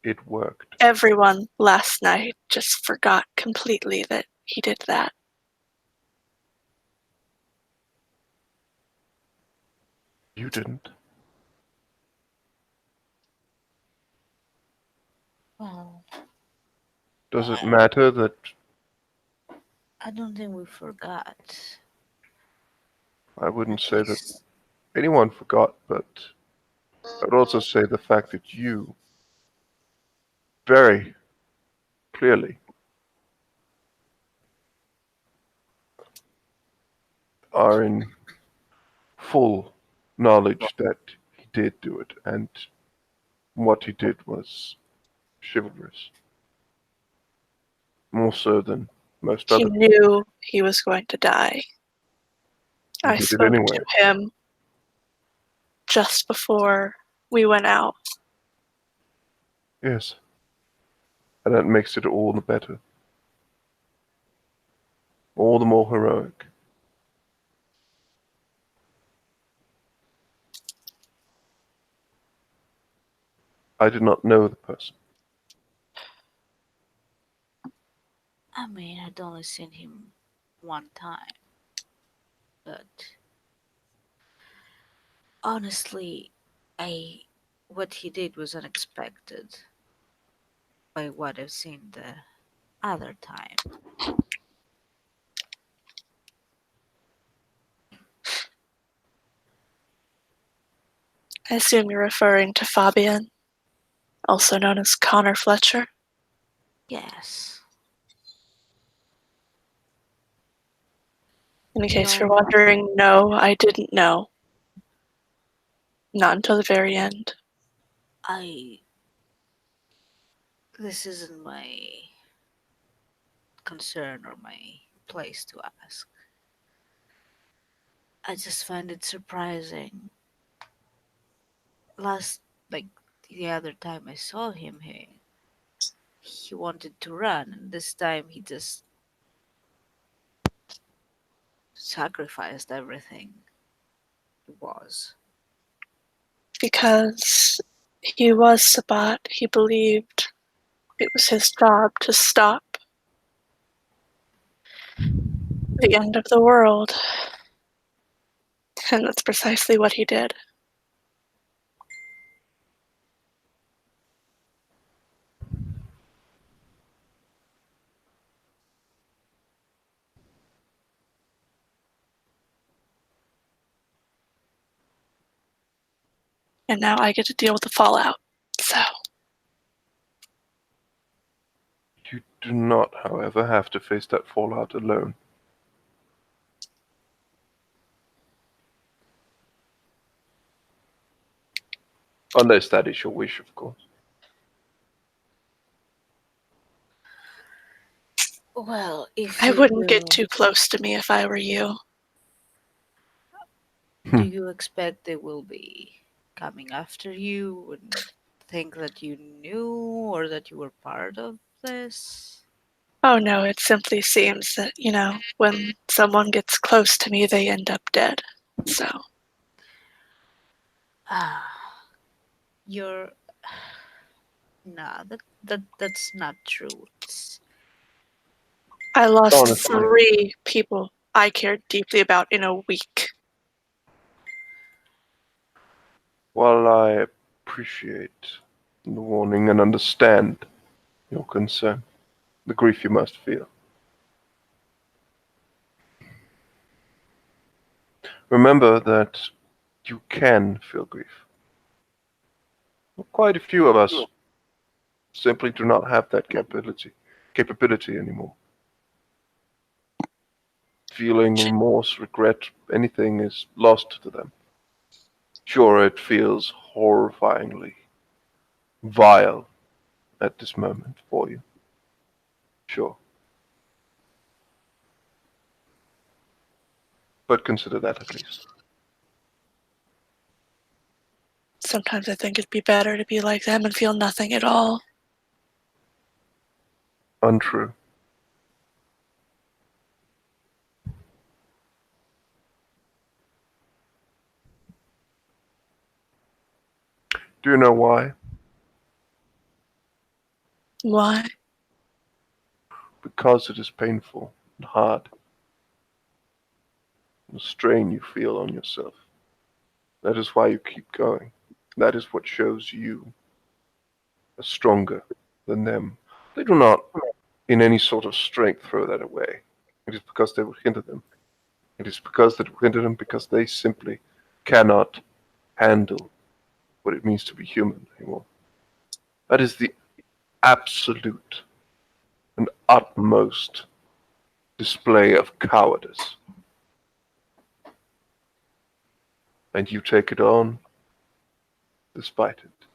it worked. everyone last night just forgot completely that he did that. You didn't. well, Does it matter that I don't think we forgot. I wouldn't At say that least anyone forgot, but I would also say the fact that you very clearly are in full knowledge that he did do it, and what he did was chivalrous. More so than most He other. knew he was going to die. He I did it spoke anyway. to him just before we went out. Yes. And that makes it all the better. All the more heroic. I did not know the person. I mean, I'd only seen him one time, but honestly, I what he did was unexpected by what I've seen the other time. I assume you're referring to Fabian, also known as Connor Fletcher. Yes. In You case you're know, wondering, no, I didn't know. Not until the very end. I this isn't my concern or my place to ask. I just find it surprising. Last, like the other time I saw him, he wanted to run, and this time he just sacrificed everything it was. Because he was Sabat, he believed it was his job to stop the end of the world. And that's precisely what he did. And now I get to deal with the fallout. So, You do not, however, have to face that fallout alone. Unless that is your wish, of course. Well, if I you wouldn't get will, too close to me if I were you. do Hmm. you expect they will be coming after you and think that you knew or that you were part of this? Oh no, it simply seems that, when someone gets close to me, they end up dead. So Ah, you're nah. That's not true. I lost Honestly, 3 people I cared deeply about in a week. while I appreciate the warning and understand your concern, the grief you must feel, remember that you can feel grief. Quite a few of us simply do not have that capability anymore. Feeling She, remorse, regret, anything is lost to them. Sure, it feels horrifyingly vile at this moment for you. Sure. But consider that at least. Sometimes I think it'd be better to be like them and feel nothing at all. Untrue. Do you know why? Why? Because it is painful and hard. The strain you feel on yourself. That is why you keep going. That is what shows you are stronger than them. They do not, in any sort of strength, throw that away. It is because they will hinder them. It is because they will hinder them because they simply cannot handle what it means to be human anymore. That is the absolute and utmost display of cowardice. And you take it on despite it.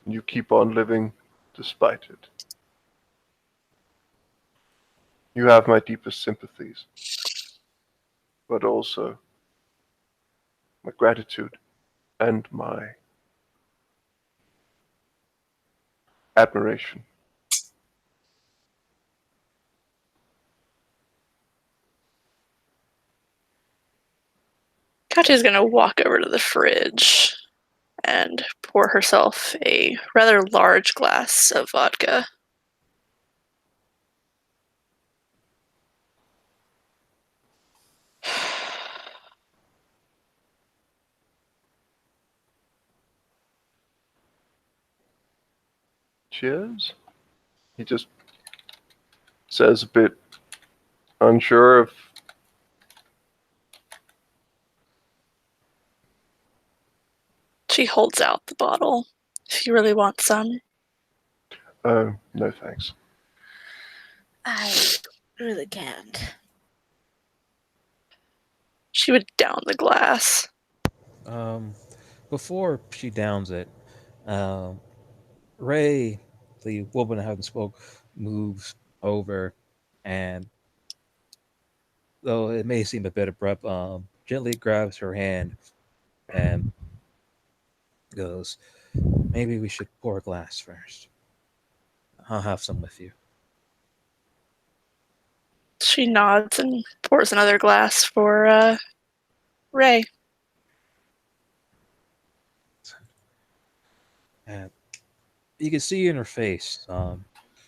And you keep on living despite it. You have my deepest sympathies, but also my gratitude and my admiration. Katya's gonna walk over to the fridge and pour herself a rather large glass of vodka. Cheers? He just says a bit unsure if She holds out the bottle if you really want some. oh, no thanks. I really can't. She would down the glass. Um, Before she downs it, um, Ray, the woman I haven't spoke, moves over, and though it may seem a bit abrupt, gently grabs her hand and goes, "Maybe we should pour a glass first. I'll have some with you." She nods and pours another glass for Ray. And you can see in her face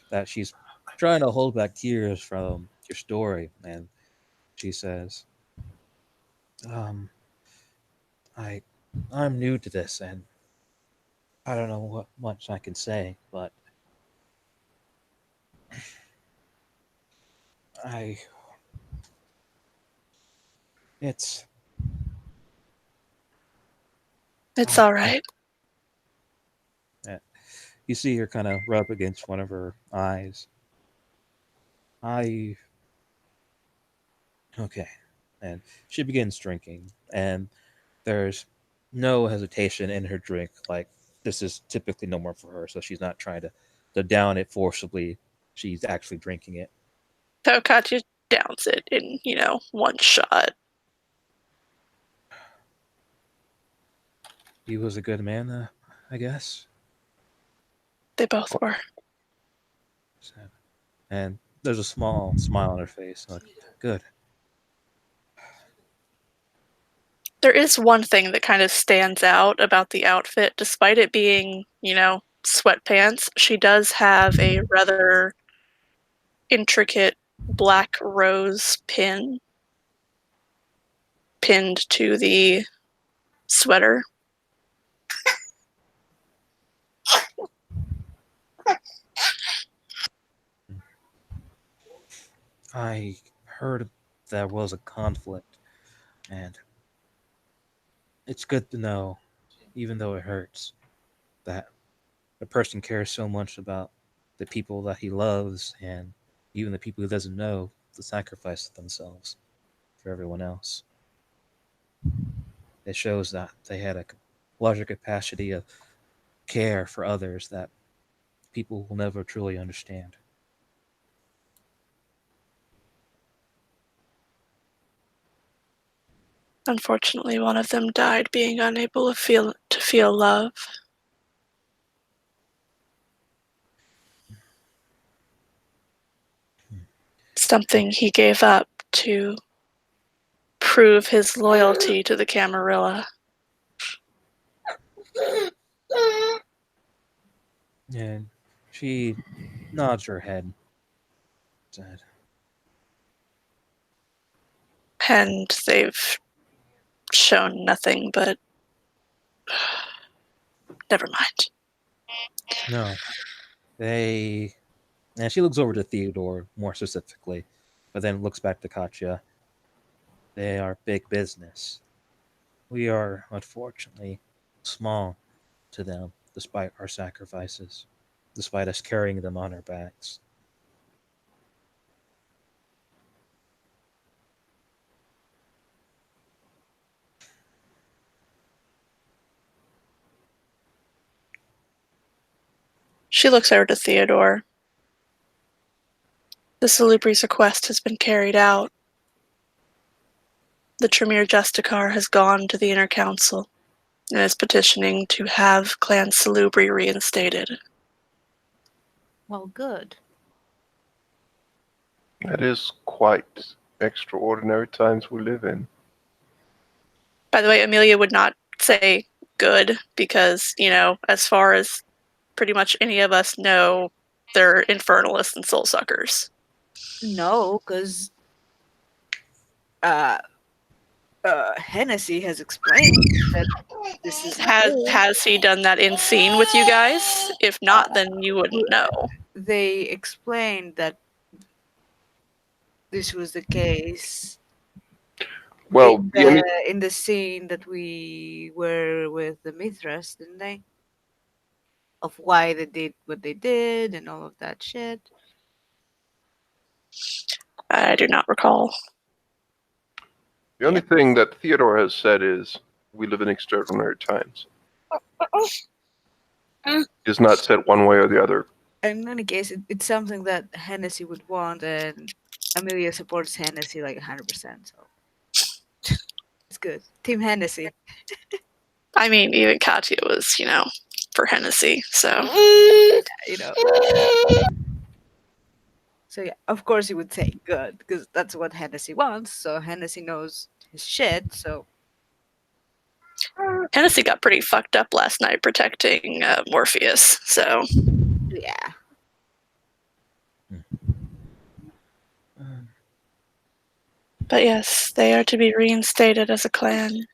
that she's trying to hold back tears from your story, and she says, um, I, I'm new to this, and I don't know what much I can say, but I, it's, It's I, all right. uh, you see her kind of rub against one of her eyes. I, okay. And she begins drinking, and there's no hesitation in her drink. Like, this is typically normal for her, so she's not trying to down it forcibly. She's actually drinking it. So Katja downs it in, one shot. He was a good man, I guess. They both were. And there's a small smile on her face. Like, good. There is one thing that kind of stands out about the outfit, despite it being, sweatpants. She does have a rather intricate black rose pin pinned to the sweater. I heard there was a conflict, and it's good to know, even though it hurts, that a person cares so much about the people that he loves and even the people he doesn't know to sacrifice themselves for everyone else. It shows that they had a larger capacity of care for others that people will never truly understand. Unfortunately, one of them died being unable to feel love. Something he gave up to prove his loyalty to the Camarilla. And she nods her head. Said, And they've shown nothing but never mind. no, they. And she looks over to Theodore more specifically, but then looks back to Katja. They are big business. We are, unfortunately, small to them, despite our sacrifices, despite us carrying them on our backs. She looks over to Theodore. The Salubri's request has been carried out. The Tremere Justicar has gone to the Inner Council and is petitioning to have Clan Salubri reinstated. Well, good. That is quite extraordinary times we live in. By the way, Amelia would not say good because, as far as pretty much any of us know, they're infernalists and soul suckers. No, because Hennessy has explained that this is Has he done that in scene with you guys? If not, then you wouldn't know. they explained that this was the case Well, the only in the scene that we were with the Mithras, didn't they? Of why they did what they did and all of that shit. I do not recall. the only thing that Theodore has said is we live in extraordinary times. He has not said one way or the other. In any case, it's something that Hennessy would want, and Amelia supports Hennessy like 100%. So it's good. Team Hennessy. I mean, even Katja was, for Hennessy, so. You know. So yeah, of course he would say good because that's what Hennessy wants. So Hennessy knows his shit. So Hennessy got pretty fucked up last night protecting Morpheus, so. yeah. But yes, they are to be reinstated as a clan.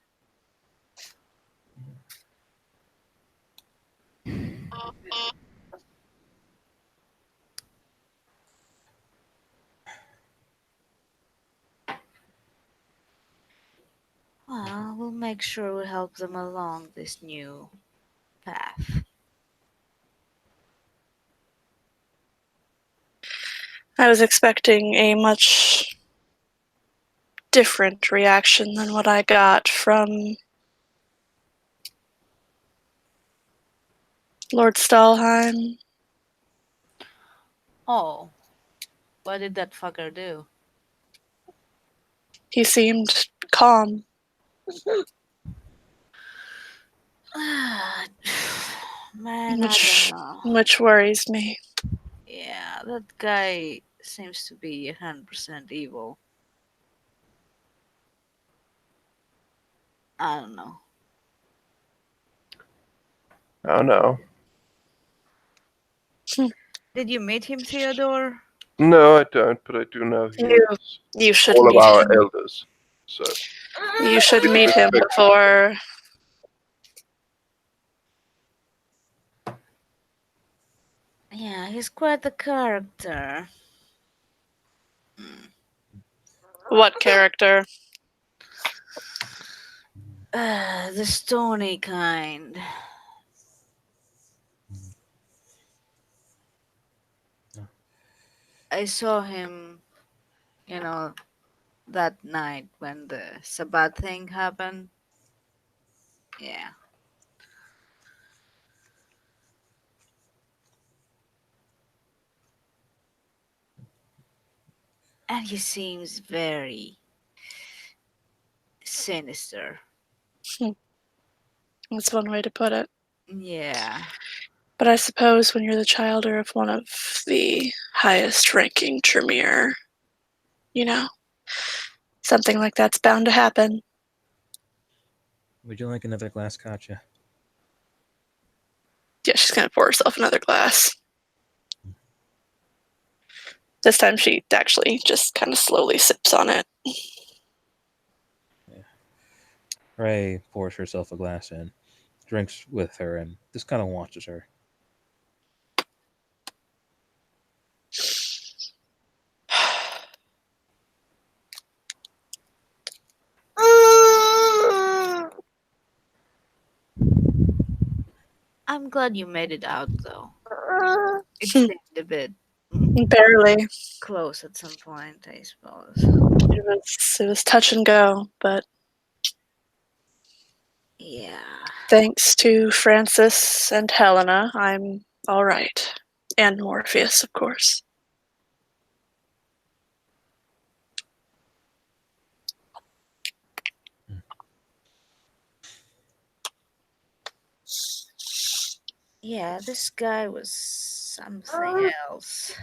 Well, we'll make sure we help them along this new path. I was expecting a much different reaction than what I got from Lord Stahlheim. Oh, what did that fucker do? He seemed calm. Man, I don't which know. which worries me. Yeah, that guy seems to be 100% evil. I don't know. I don't know. Did you meet him, Theodore? No, I don't, but I do know he You is you should all of meet our him. elders. So You should you should meet him respect him. before. Yeah, he's quite the character. What character? The stony kind. I saw him, you know, that night when the Sabbath thing happened. Yeah. And he seems very sinister. Hmm, That's one way to put it. Yeah. But I suppose when you're the child of one of the highest ranking Tremere, you know, something like that's bound to happen. Would you like another glass, Katja? Yeah, she's gonna pour herself another glass. This time she actually just kind of slowly sips on it. Ray pours herself a glass in, drinks with her, and just kind of watches her. I'm glad you made it out, though. It seemed a bit Barely. close at some point, I suppose. It was touch and go, but Yeah. thanks to Francis and Helena, I'm all right. And Morpheus, of course. Yeah, this guy was something else.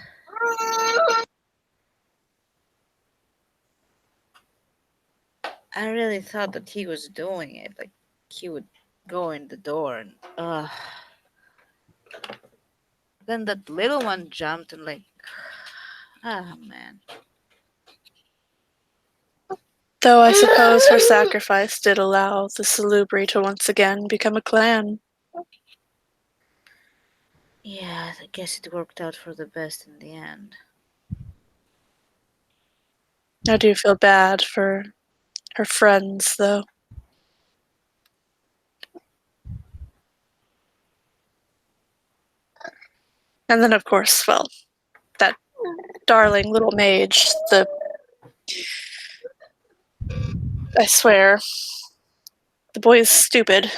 I really thought that he was doing it. Like, he would go in the door and, then that little one jumped and, like, ah, man. Though I suppose her sacrifice did allow the Salubri to once again become a clan. Yeah, I guess it worked out for the best in the end. I do feel bad for her friends, though. And then, of course, well, that darling little mage, I swear, the boy is stupid.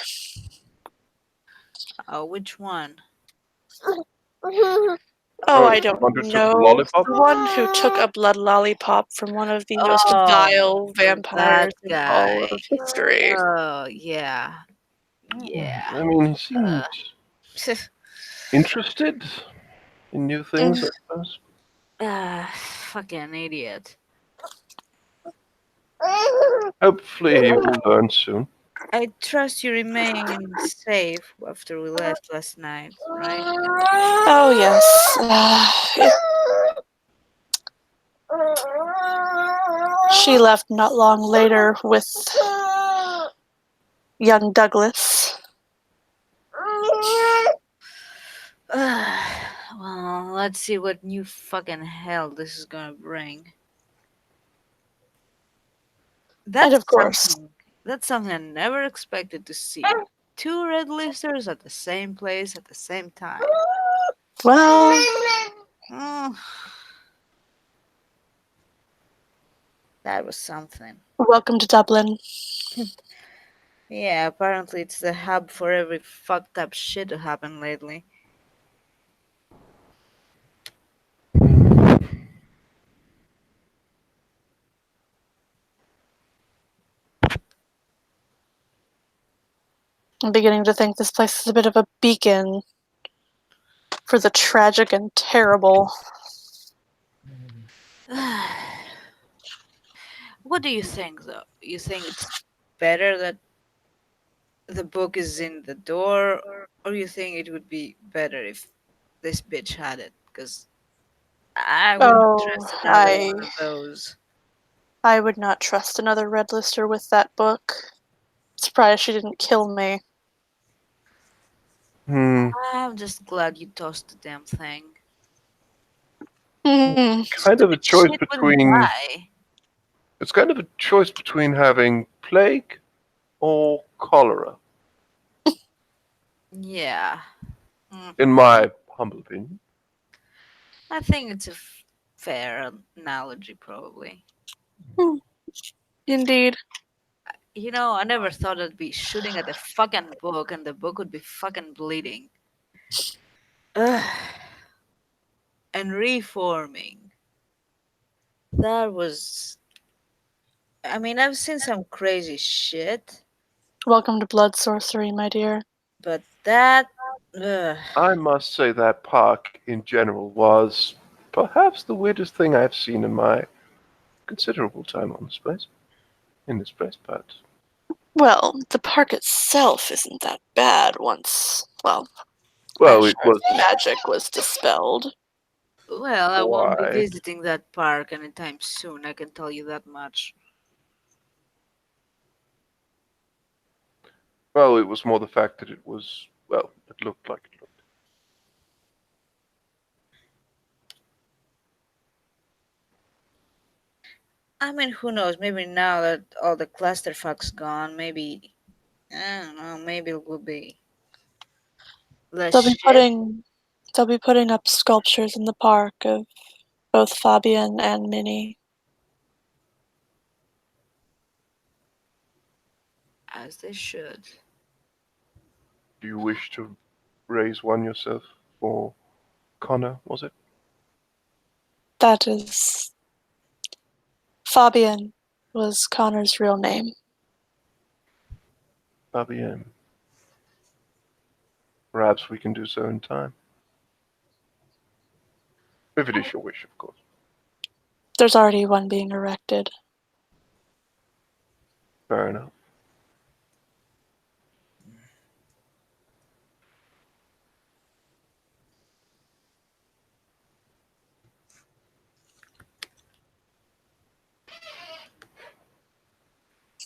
Oh, which one? Oh, Oh, I the don't one who took the know. lollipop? The one who took a blood lollipop from one of the most Oh, vile that vampires in all guy. of history. Oh, yeah. Yeah. I mean, he seemed Uh, interested in new things, I suppose. fucking idiot. Hopefully, he will learn soon. I trust you remain safe after we left last night, right? Oh, yes. She left not long later with young Douglas. Well, let's see what new fucking hell this is gonna bring. And That's of course, something. That's something I never expected to see. Two red listers at the same place at the same time. well, Mm, that was something. welcome to Dublin. Yeah, apparently it's the hub for every fucked up shit to happen lately. I'm beginning to think this place is a bit of a beacon for the tragic and terrible. What do you think, though? You think it's better that the book is in the door, or you think it would be better if this bitch had it? Because I wouldn't Oh, trust another I one of those. I would not trust another red lister with that book. Surprised she didn't kill me. Hmm. I'm just glad you tossed the damn thing. Hmm. Kind of a Stupid choice shit wouldn't between. die. It's kind of a choice between having plague or cholera, Yeah. Mm, in my humble opinion. I think it's a fair analogy, probably. Hmm. Indeed. You know, I never thought I'd be shooting at the fucking book and the book would be fucking bleeding. Ugh. And reforming. That was. I mean, I've seen some crazy shit, Welcome to blood sorcery, my dear. but that. Ugh. I must say that park in general was perhaps the weirdest thing I've seen in my considerable time on this place. In this place, but Well, the park itself isn't that bad once, well, well, it Asher's was magic was dispelled. Well, I won't be why. visiting that park anytime soon, I can tell you that much. Well, it was more the fact that it was well, it looked like it looked. I mean, who knows? Maybe now that all the clusterfuck's gone, maybe. I don't know, maybe it will be less They'll be shit. putting they'll be putting up sculptures in the park of both Fabian and Minnie. As they should. Do you wish to raise one yourself, or Connor? Was it That is Fabian was Connor's real name. Fabienne? Perhaps we can do so in time, if it is your wish, of course. There's already one being erected. Fair enough.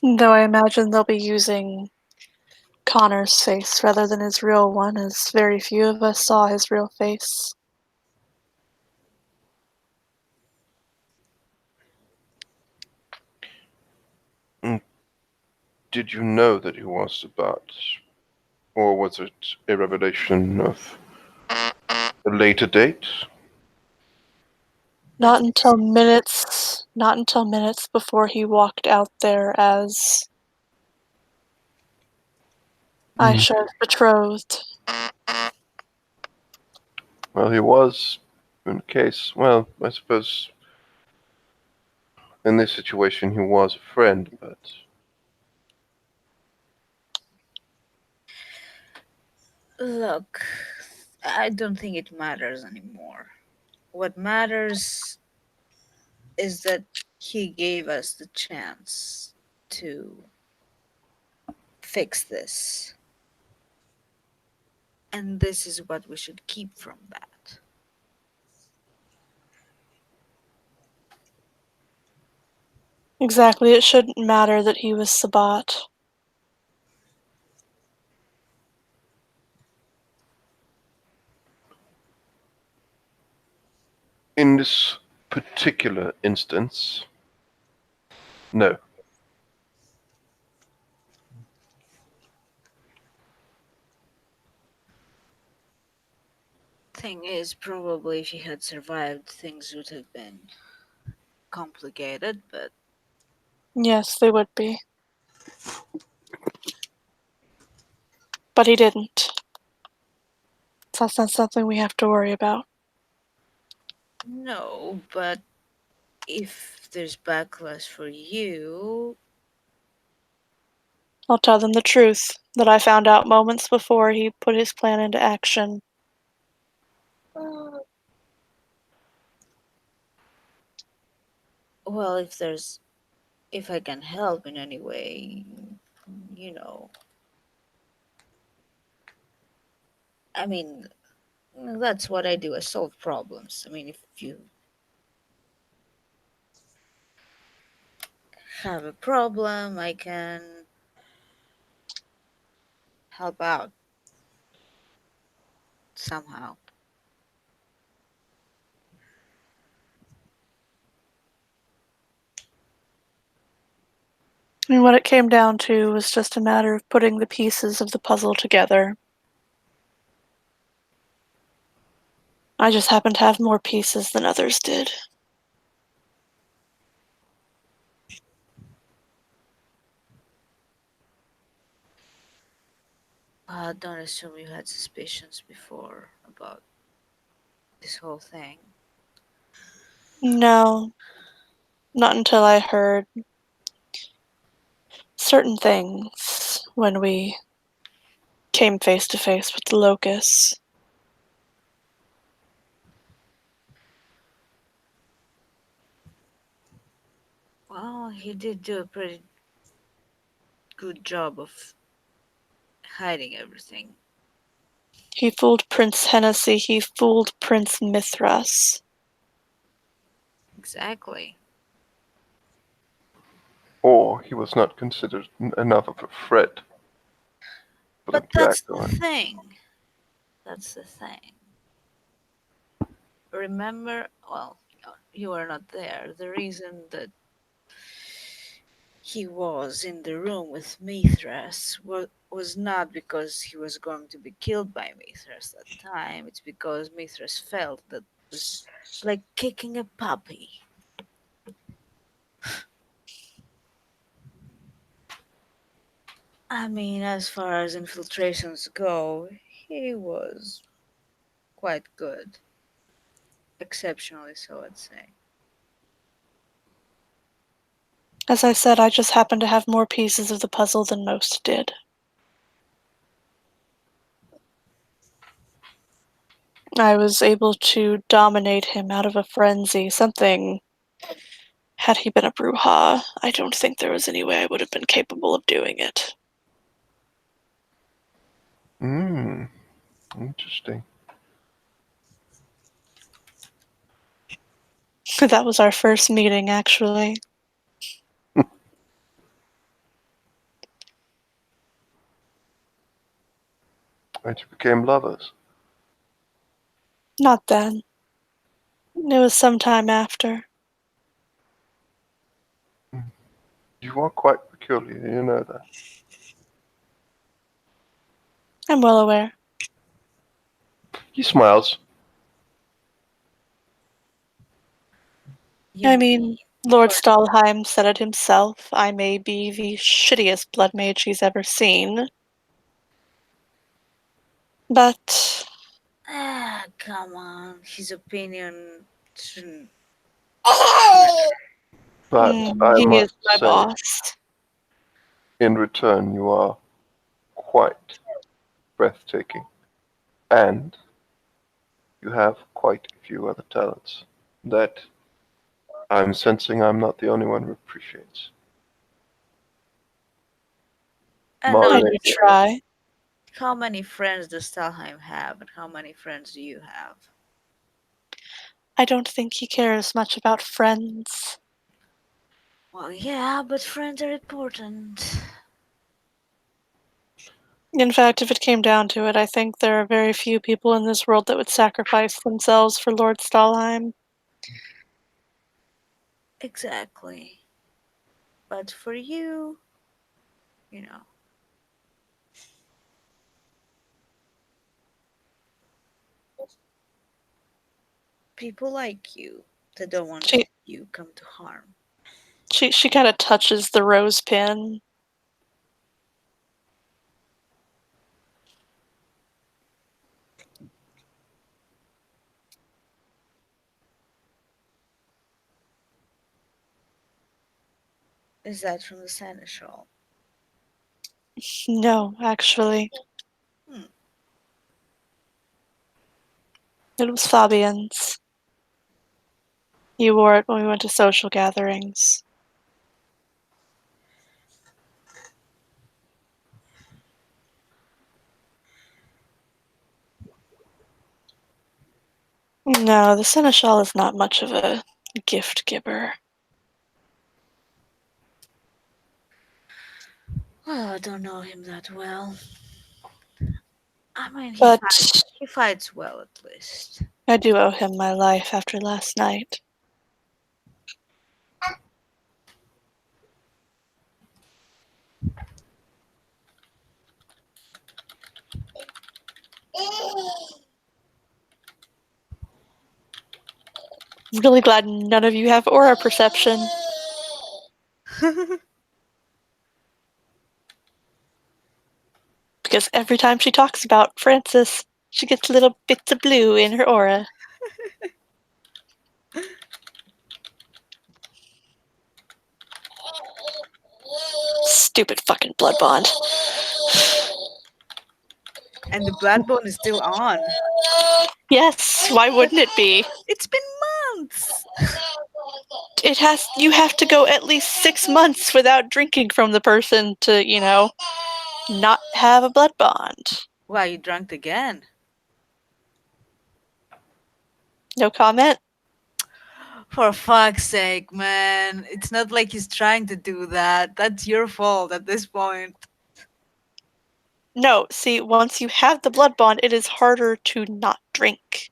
Though I imagine they'll be using Connor's face rather than his real one, as very few of us saw his real face. Mm, did you know that he was about, or was it a revelation of a later date? Not until minutes before he walked out there as Mm. Aisha's betrothed. Well, he was, in case, well, I suppose in this situation he was a friend, but Look, I don't think it matters anymore. What matters is that he gave us the chance to fix this. And this is what we should keep from that. Exactly, it shouldn't matter that he was Sabat. in this particular instance, no. Thing is, probably if he had survived, things would have been complicated, but Yes, they would be. But he didn't. So that's not something we have to worry about. No, but if there's backlash for you, I'll tell them the truth, that I found out moments before he put his plan into action. well, if I can help in any way, you know, I mean, that's what I do. I solve problems. I mean, if you have a problem, I can help out somehow. I mean, what it came down to was just a matter of putting the pieces of the puzzle together. I just happened to have more pieces than others did. Don't assume you had suspicions before about this whole thing. No, not until I heard certain things when we came face to face with the locusts. Well, he did do a pretty good job of hiding everything. He fooled Prince Hennessy, he fooled Prince Mithras. Exactly. Or he was not considered enough of a threat for them But to that's act the on. thing. That's the thing. Remember, well, you were not there. The reason that he was in the room with Mithras was not because he was going to be killed by Mithras that time. It's because Mithras felt that was like kicking a puppy. I mean, as far as infiltrations go, he was quite good. Exceptionally so, I'd say. As I said, I just happened to have more pieces of the puzzle than most did. I was able to dominate him out of a frenzy, something, had he been a Bruja, I don't think there was any way I would have been capable of doing it. Hmm, interesting. That was our first meeting, actually. And you became lovers. Not then. It was some time after. You are quite peculiar, you know that. I'm well aware. He smiles. You I mean, mean Lord Stalheim said it himself. I may be the shittiest blood mage he's ever seen. But come on. His opinion shouldn't. But I he is must my say, boss. in return, you are quite breathtaking. And you have quite a few other talents that I'm sensing I'm not the only one who appreciates. And I do Moderator, also, try. how many friends does Stalheim have, and how many friends do you have? I don't think he cares much about friends. Well, yeah, but friends are important. In fact, if it came down to it, I think there are very few people in this world that would sacrifice themselves for Lord Stalheim. Exactly. But for you, you know, people like you that don't want She you come to harm. she kind of touches the rose pin. Is that from the seneschal? No, actually. Hmm. It was Fabian's. He wore it when we went to social gatherings. No, the seneschal is not much of a gift giver. Well, I don't know him that well. I mean, But he fights well at least. I do owe him my life after last night. I'm really glad none of you have aura perception. Because every time she talks about Francis, she gets little bits of blue in her aura. Stupid fucking blood bond. And the blood bond is still on. Yes, why wouldn't it be? It's been months. You have to go at least 6 months without drinking from the person to, not have a blood bond. Why, you drunk again? No comment? For fuck's sake, man. It's not like he's trying to do that. That's your fault at this point. No, see, once you have the blood bond, it is harder to not drink.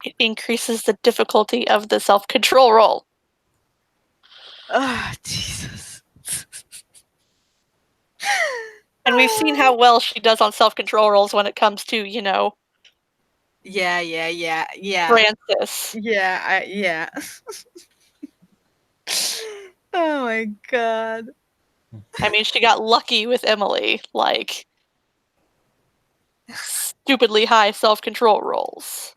It increases the difficulty of the self-control roll. Ah, Jesus. And we've seen how well she does on self-control rolls when it comes to, Yeah. Francis. Yeah. Oh my god. I mean, she got lucky with Emily, like stupidly high self-control rolls.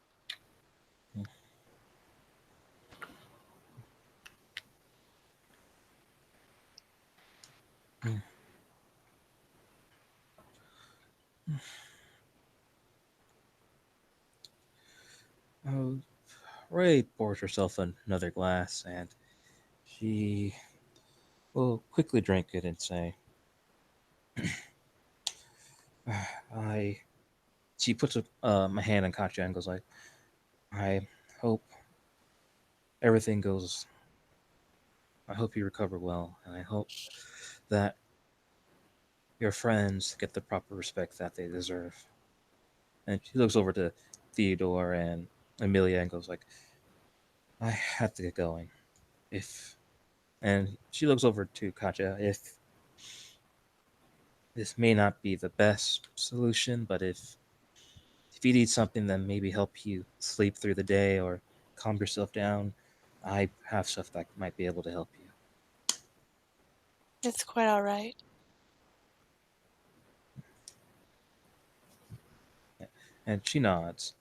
Oh, Ray pours herself another glass, and she will quickly drink it and say, "I." She puts a hand on Katja and goes like, "I hope everything goes. I hope you recover well, and I hope that your friends get the proper respect that they deserve." And she looks over to Theodore and Amelia and goes like, "I have to get going. If," and she looks over to Katja. "If this may not be the best solution, but if you need something that maybe help you sleep through the day or calm yourself down, I have stuff that might be able to help you." It's quite all right. And she nods.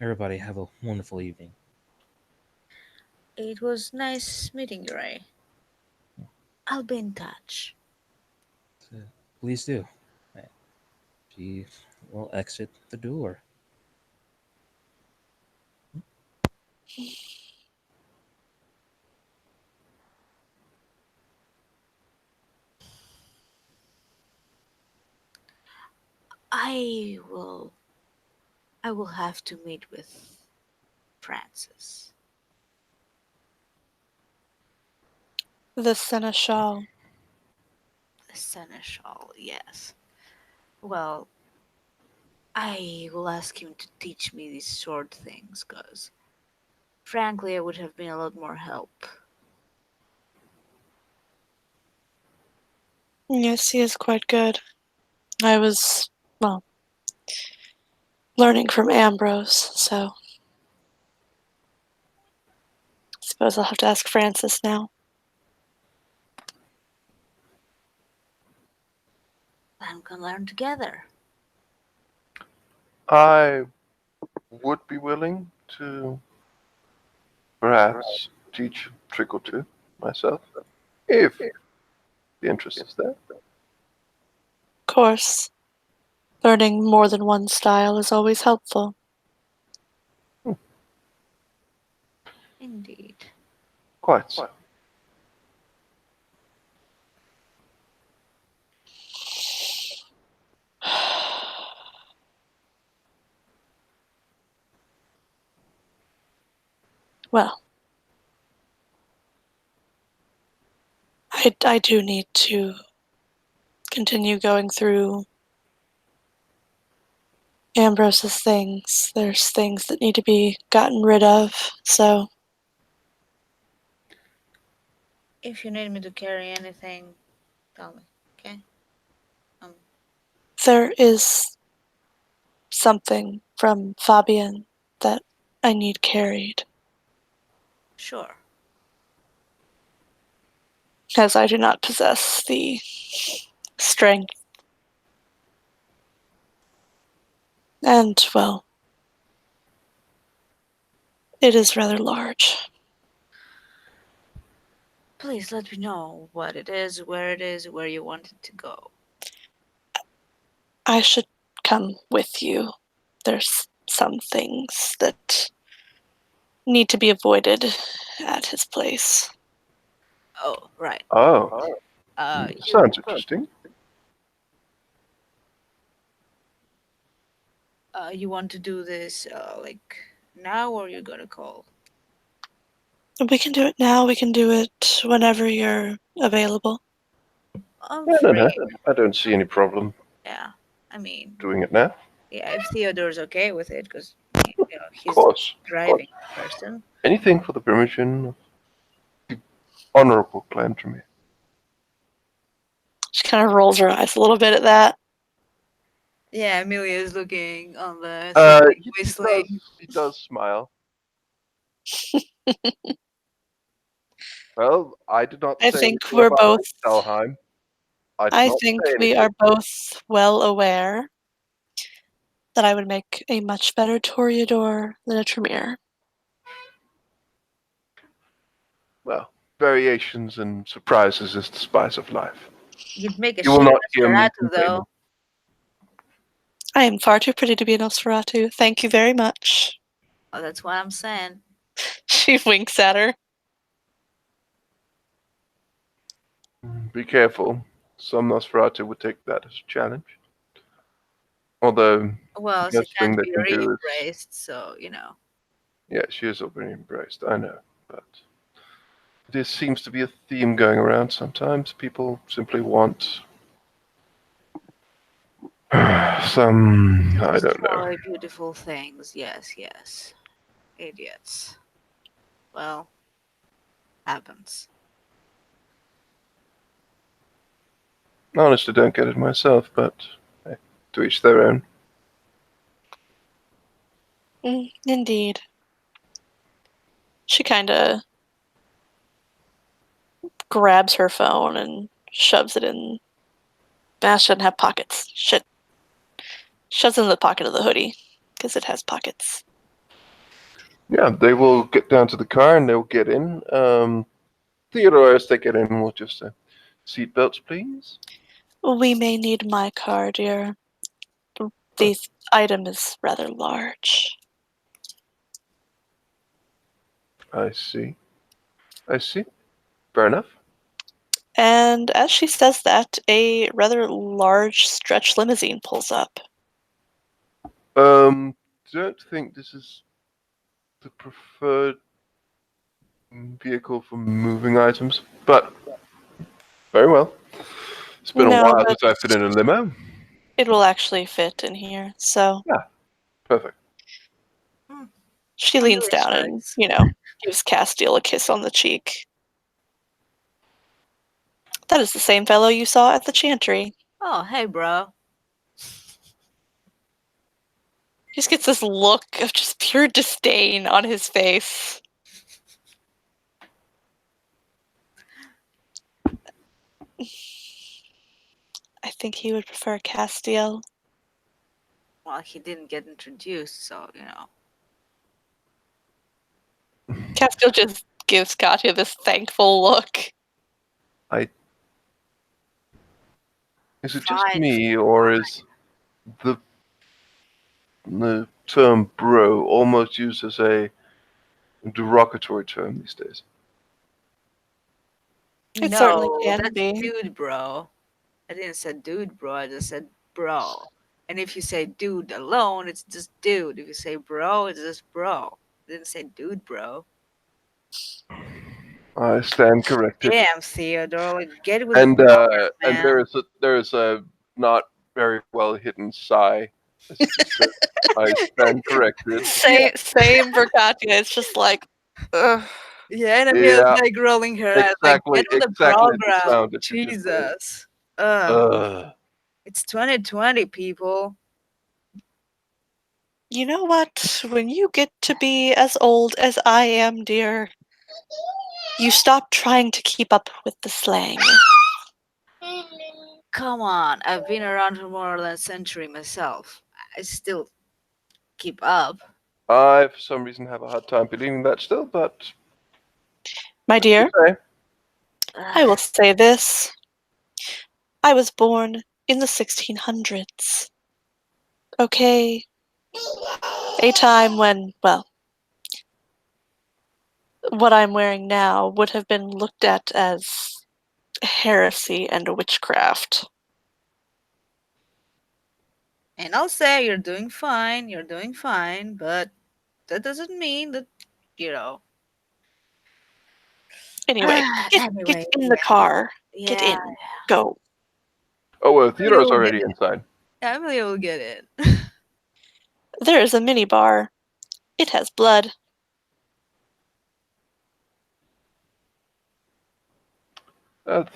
"Everybody have a wonderful evening." It was nice meeting you, Ray. I'll be in touch. So, please do. And she will exit the door. I will I will have to meet with Francis. The seneschal. The seneschal, yes. Well, I will ask him to teach me these sword things, cause frankly I would have been a lot more help. Yes, he is quite good. I was, well, learning from Ambrose, so I suppose I'll have to ask Francis now. Then we can learn together. I would be willing to perhaps teach a trick or two. myself, if the interest is there. Of course, learning more than one style is always helpful. Indeed. Quite so. Well, I do need to continue going through Ambrose's things. There's things that need to be gotten rid of, so If you need me to carry anything, tell me. Okay. Um. there is something from Fabian that I need carried, Sure. as I do not possess the strength. And, well, it is rather large. Please let me know what it is, where you want it to go. I should come with you. There's some things that need to be avoided at his place. Oh, right. Oh, You sounds interesting. you want to do this like now, or you're gonna call? We can do it now, we can do it whenever you're available. I'm No, no, no. free. I don't see any problem Yeah. I mean, doing it now. yeah, if Theodore's okay with it, because Of he's the course. driving person. Anything for the permission of the honorable Clantrame. She kind of rolls her eyes a little bit at that. Yeah, Amelia is looking on the ceiling, whistling. He does smile. Well, I did not I say think anything we're about both Stelheim. I did I not think say we anything. are both well aware that I would make a much better Toreador than a Tremere. Well, variations and surprises is the spice of life. You'd make a You will shit not hear me Nosferatu, though. complaining. I am far too pretty to be a Nosferatu. Thank you very much. Oh, that's what I'm saying. She winks at her. Be careful. Some Nosferatu would take that as a challenge. Although, Well, the she best thing can't they be can do is. re-embraced, so Yeah, she is openly embraced, I know. But this seems to be a theme going around sometimes. People simply want some. I don't know. destroy beautiful things. Yes, yes. Idiots. Well, happens. Honestly, don't get it myself, but hey, to each their own. Indeed. She kind of grabs her phone and shoves it in. Nah, shouldn't have pockets. Shit. Shoves it in the pocket of the hoodie, because it has pockets. Yeah, they will get down to the car and they'll get in. Theodore, as they get in, will just say, "Seatbelts, please." We may need my car, dear. The item is rather large. I see. I see. Fair enough. And as she says that, a rather large stretch limousine pulls up. Don't think this is the preferred vehicle for moving items, but very well. It's been a No, while but since I've been in a limo. it will actually fit in here. So Yeah, perfect. she On the leans wish down and, list. gives Castiel a kiss on the cheek. That is the same fellow you saw at the chantry. Oh, hey, bro. He just gets this look of just pure disdain on his face. I think he would prefer Castiel. Well, he didn't get introduced, so Castiel just gives Katja this thankful look. Is it just Fine. me, or is the the term bro almost used as a derogatory term these days? It certainly No, can that's be. dude, bro. I didn't say dude, bro. I just said bro. And if you say dude alone, it's just dude. If you say bro, it's just bro. I didn't say dude, bro. I stand corrected. Damn, Theodore, like, get with the And program, there man. is a not very well hidden sigh as he just said, "I stand corrected." Yeah, Same for Katja. It's just like, ugh. yeah, and Amelia's Yeah, like rolling her eyes, like, get with the exactly the program. sound that you just made. Jesus. Ugh. Ugh. It's 2020, people. You know what? When you get to be as old as I am, dear, you stop trying to keep up with the slang. Come on, I've been around for more than a century myself. I still keep up. I, for some reason, have a hard time believing that still, but My what do you dear, say? I will say this. I was born in the 1600s. Okay? A time when, well, what I'm wearing now would have been looked at as heresy and witchcraft. And I'll say you're doing fine, but that doesn't mean that, you know. Anyway, get Anyway, in the yeah, car. Get yeah, in. Go. Oh, well, Amelia Theodore's will get already it. inside. Yeah, Amelia will get it. There is a minibar. It has blood.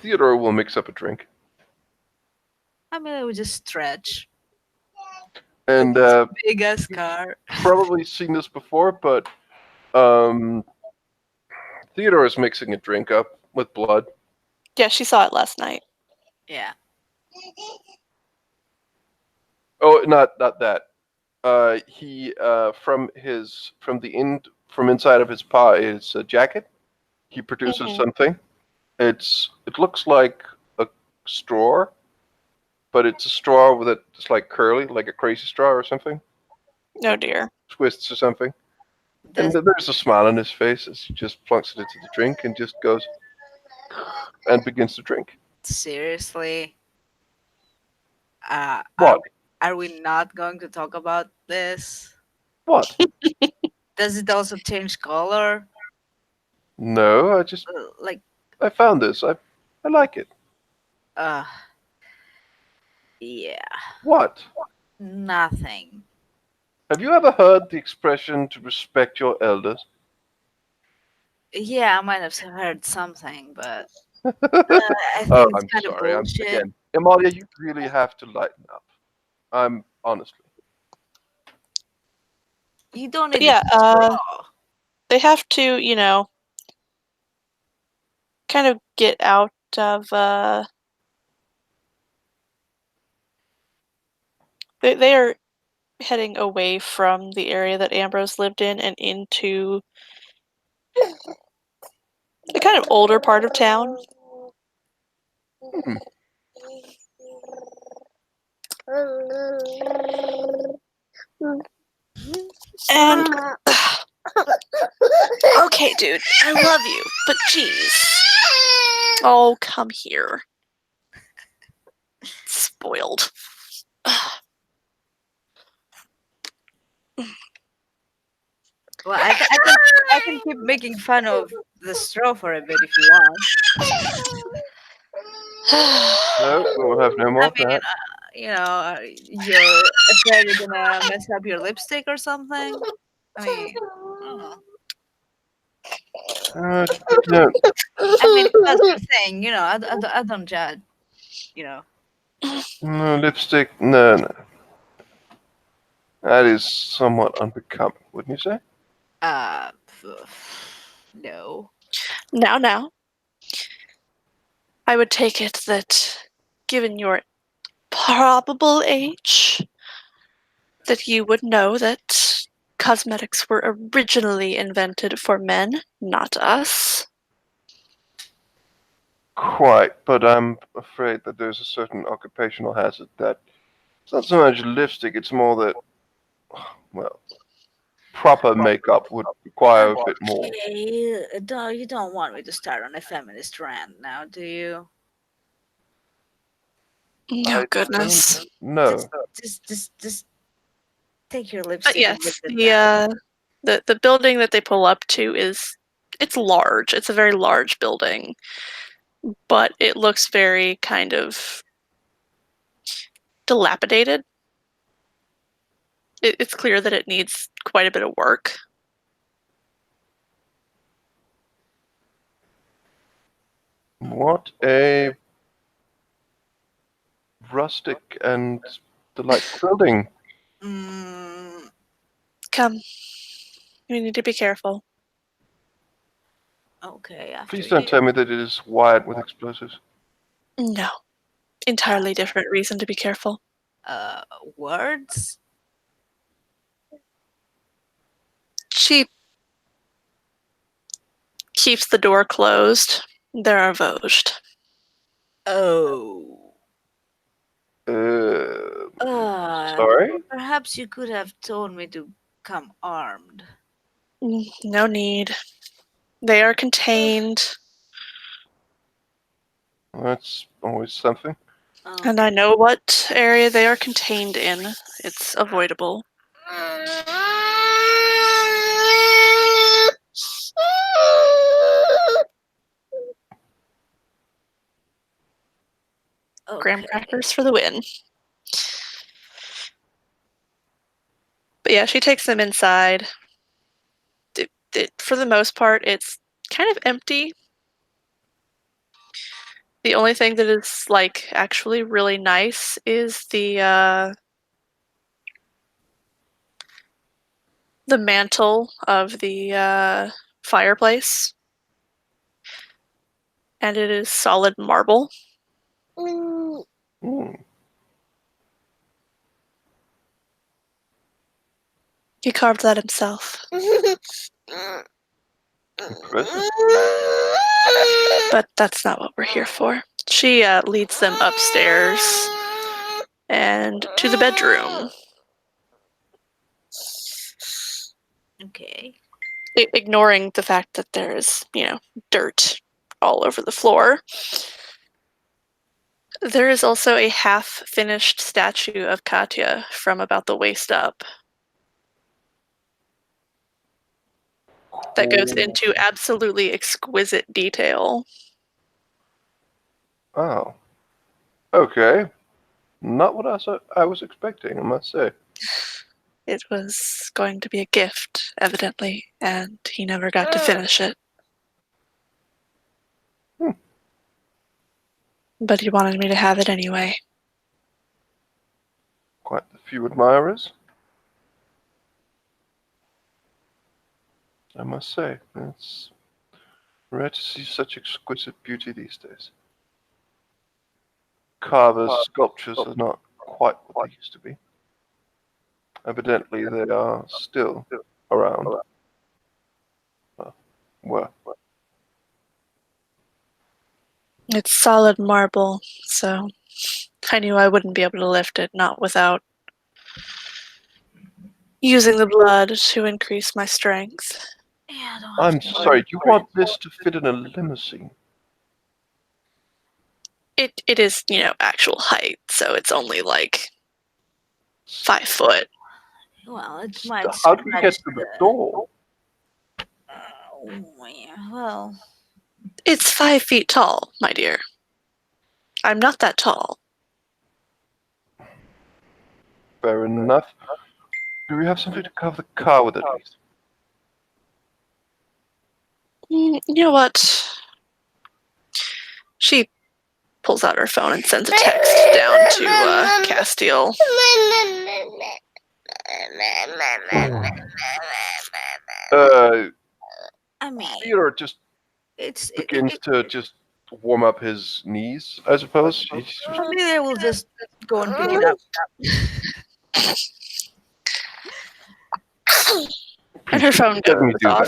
Theodore will mix up a drink, Amelia will just stretch with and this big ass car. probably seen this before, but um, Theodore is mixing a drink up with blood. Yeah, she saw it last night. Yeah. Oh, not that. He from inside of his jacket, he produces Mm-hmm. something. It looks like a straw, but it's a straw with it's like curly, like a crazy straw or something, Oh dear. twists or something. And Does there's a smile on his face as he just plunks it into the drink and just goes and begins to drink. seriously? What? Are we not going to talk about this? What? Does it also change color? No, Like, I found this. I like it. uh, yeah, What? nothing. Have you ever heard the expression to respect your elders? Yeah, I might have heard something, but I Oh, think it's I'm kind of sorry. bullshit. Amalia, you really have to lighten up. I'm honestly. You don't But need a yeah, straw. they have to, kind of get out of they are heading away from the area that Ambrose lived in and into the kind of older part of town. Hmm. And okay, dude, I love you, but jeez. Oh, come here. Spoiled. Well, I can keep making fun of the straw for a bit if you want. No, we'll have no more I of mean, that. you're afraid you're gonna mess up your lipstick or something. I mean, I don't know. Uh, no, I mean, if that's your thing, I don't judge. You know, no lipstick. No, no. That is somewhat unbecoming, wouldn't you say? uh, no. Now, I would take it that, given your probable age, that you would know that cosmetics were originally invented for men, not us. Quite, but I'm afraid that there's a certain occupational hazard that it's not so much lipstick, it's more that, well, proper makeup would require a bit more. Okay, you don't want me to start on a feminist rant now, do you? Oh, goodness. No. Just take your But lipstick and give yes, it back. the building that they pull up to it's large. It's a very large building, but it looks very kind of dilapidated. It's clear that it needs quite a bit of work. What a rustic and delightful building. Mm, Come, we need to be careful. okay, after Please you. don't tell me that it is wired with explosives. No, entirely different reason to be careful. Words? She keeps the door closed. They're avoged. Oh. Sorry? Perhaps you could have told me to come armed. No need. They are contained, That's always something. and I know what area they are contained in. It's avoidable. Graham Okay. crackers for the win. But yeah, she takes them inside. For the most part, it's kind of empty. The only thing that is like actually really nice is the mantle of the fireplace, and it is solid marble. Hmm. He carved that himself. Impressive. But that's not what we're here for. She leads them upstairs and to the bedroom, Okay. ignoring the fact that there is, dirt all over the floor. There is also a half-finished statue of Katja from about the waist up that goes into absolutely exquisite detail. Oh. Okay. Not what I was expecting, I must say. It was going to be a gift, evidently, and he never got to finish it. Hmm. But he wanted me to have it anyway. Quite the few admirers, I must say. It's rare to see such exquisite beauty these days. Carvers' sculptures are not quite what they used to be. Evidently, they are still around. Well, It's solid marble, so I knew I wouldn't be able to lift it, not without using the blood to increase my strength. Yeah, don't have I'm to sorry, you want this to fit in a limousine? It is, actual height, so it's only like 5 foot. Well, it might How do we get scratch to the door? Oh, yeah, well, It's 5 feet tall, my dear. I'm not that tall. Fair enough. Do we have something to cover the car with at least? You know what? She pulls out her phone and sends a text down to Castile. I mean, Theodore just it's begins to just warm up his knees, I suppose. Amelia will just go and pick it up. And her phone Let me goes do off.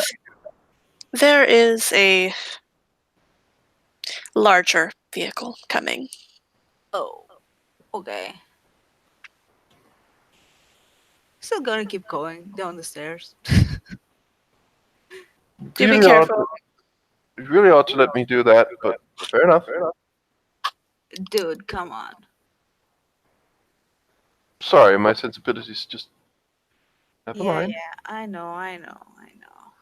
that. There is a larger vehicle coming. Oh, okay. Still gonna keep going down the stairs. Do be Really ought, careful. you really ought to let me do that, but fair enough. Dude, come on. Sorry, my sensibilities just. Never Yeah, mind. yeah, I know, I know, I know.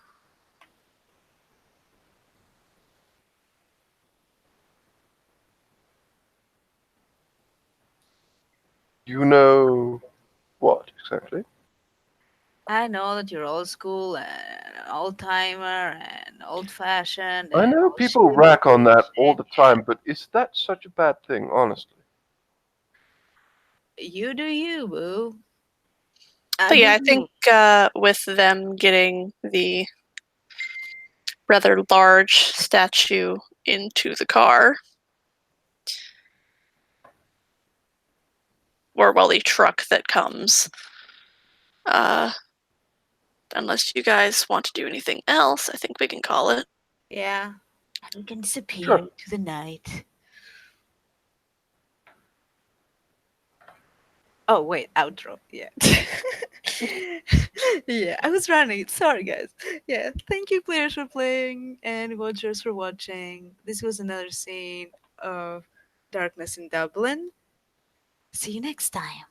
You know what exactly? I know that you're old school and an old timer and old fashioned I and know all people shit. rack on that all the time, but is that such a bad thing, honestly? You do you, boo. I But do yeah, I think me. with them getting the rather large statue into the car, or well, the truck that comes, uh, unless you guys want to do anything else, I think we can call it. Yeah. And we can disappear Sure. into the night. Oh, wait, outro. Yeah. Yeah, I was running. Sorry, guys. Yeah, thank you, players, for playing and watchers for watching. This was another scene of Darkness in Dublin. See you next time.